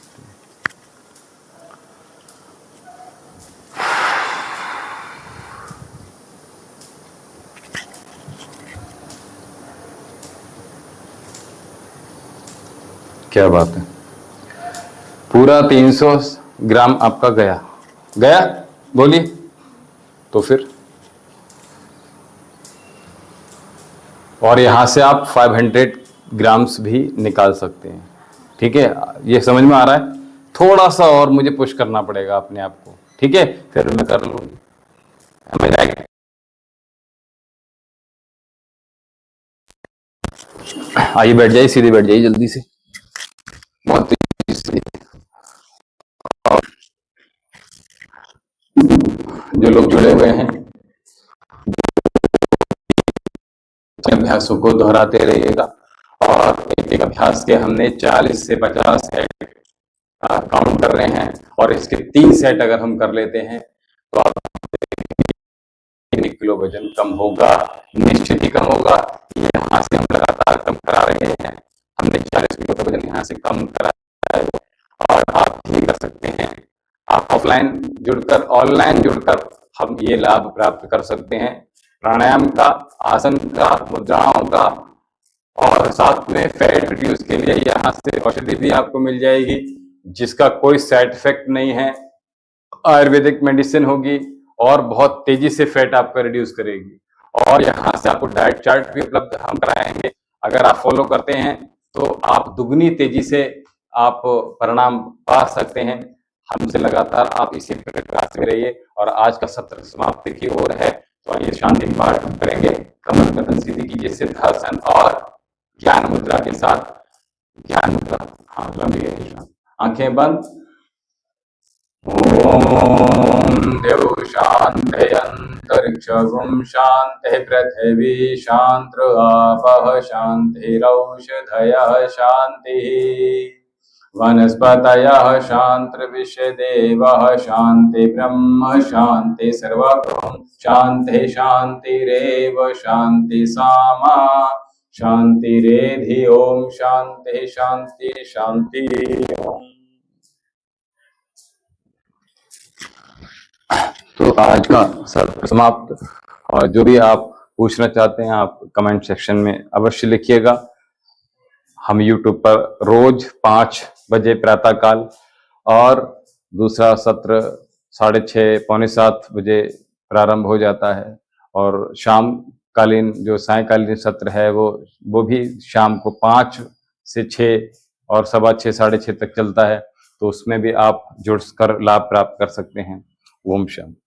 Speaker 1: क्या बात है, पूरा 300 ग्राम आपका गया गया, बोलिए तो फिर। और यहां से आप 500 ग्राम्स भी निकाल सकते हैं, ठीक है? ये समझ में आ रहा है? थोड़ा सा और मुझे पुश करना पड़ेगा अपने आप को, ठीक है? फिर मैं कर लूंगी, समझ आएगा? आइए बैठ जाइए, सीधे बैठ जाइए जल्दी से, बहुत तेजी से। और जो लोग जुड़े हुए हैं अभ्यासों को दोहराते रहिएगा। और एक एक अभ्यास के हमने 40 से 50 सेट काउंट कर रहे हैं, और इसके 3 सेट अगर हम कर लेते हैं तो आप 1 किलो वजन कम होगा, निश्चित ही कम होगा। यहाँ से हम लगातार कम करा रहे हैं, हमने 40 किलो का वजन यहाँ से कम करा है, और आप भी कर सकते हैं। आप ऑफलाइन जुड़कर, ऑनलाइन जुड़कर हम ये लाभ प्राप्त कर सकते हैं, प्राणायाम का, आसन का, मुद्राओं का, और साथ में फैट रिड्यूस के लिए यहाँ से औषधि भी आपको मिल जाएगी जिसका कोई साइड इफेक्ट नहीं है। आयुर्वेदिक मेडिसिन होगी और बहुत तेजी से फैट आपका रिड्यूस करेगी। और यहाँ से आपको डाइट चार्ट भी उपलब्ध हम कराएंगे, अगर आप फॉलो करते हैं तो आप दुगनी तेजी से आप परिणाम पा सकते हैं। हमसे लगातार आप इसी प्रकार से रहिए। और आज का सत्र समाप्ति की ओर है, तो आइए शांति पाठ करेंगे। कमर गर्दन सीधी कीजिए, सिद्धासन और ज्ञान मुद्रा के साथ। ज्ञान मुद्रा, हाँ लंबी, आंखें बंद। ओम देव शांति अंतरिक्षं शांति पृथिवी शांति आपः शांतिरौषधयः शांतिः वनस्पतयः शांति विश्वदेवः शांति ब्रह्म शांति सर्वगुण शांति शांतिरेव शांति सामा शांतिरेधि। ओम शांति शांति शांति। ओम। तो आज का सत्र समाप्त। और जो भी आप पूछना चाहते हैं आप कमेंट सेक्शन में अवश्य लिखिएगा। हम YouTube पर रोज 5 बजे प्रातः काल, और दूसरा सत्र 6:30 पौने 7 बजे प्रारंभ हो जाता है। और शाम कालीन जो सायकालीन सत्र है वो भी शाम को 5 से 6 और 6:15 6:30 तक चलता है। तो उसमें भी आप जुड़कर लाभ प्राप्त कर सकते हैं। ओम शांति।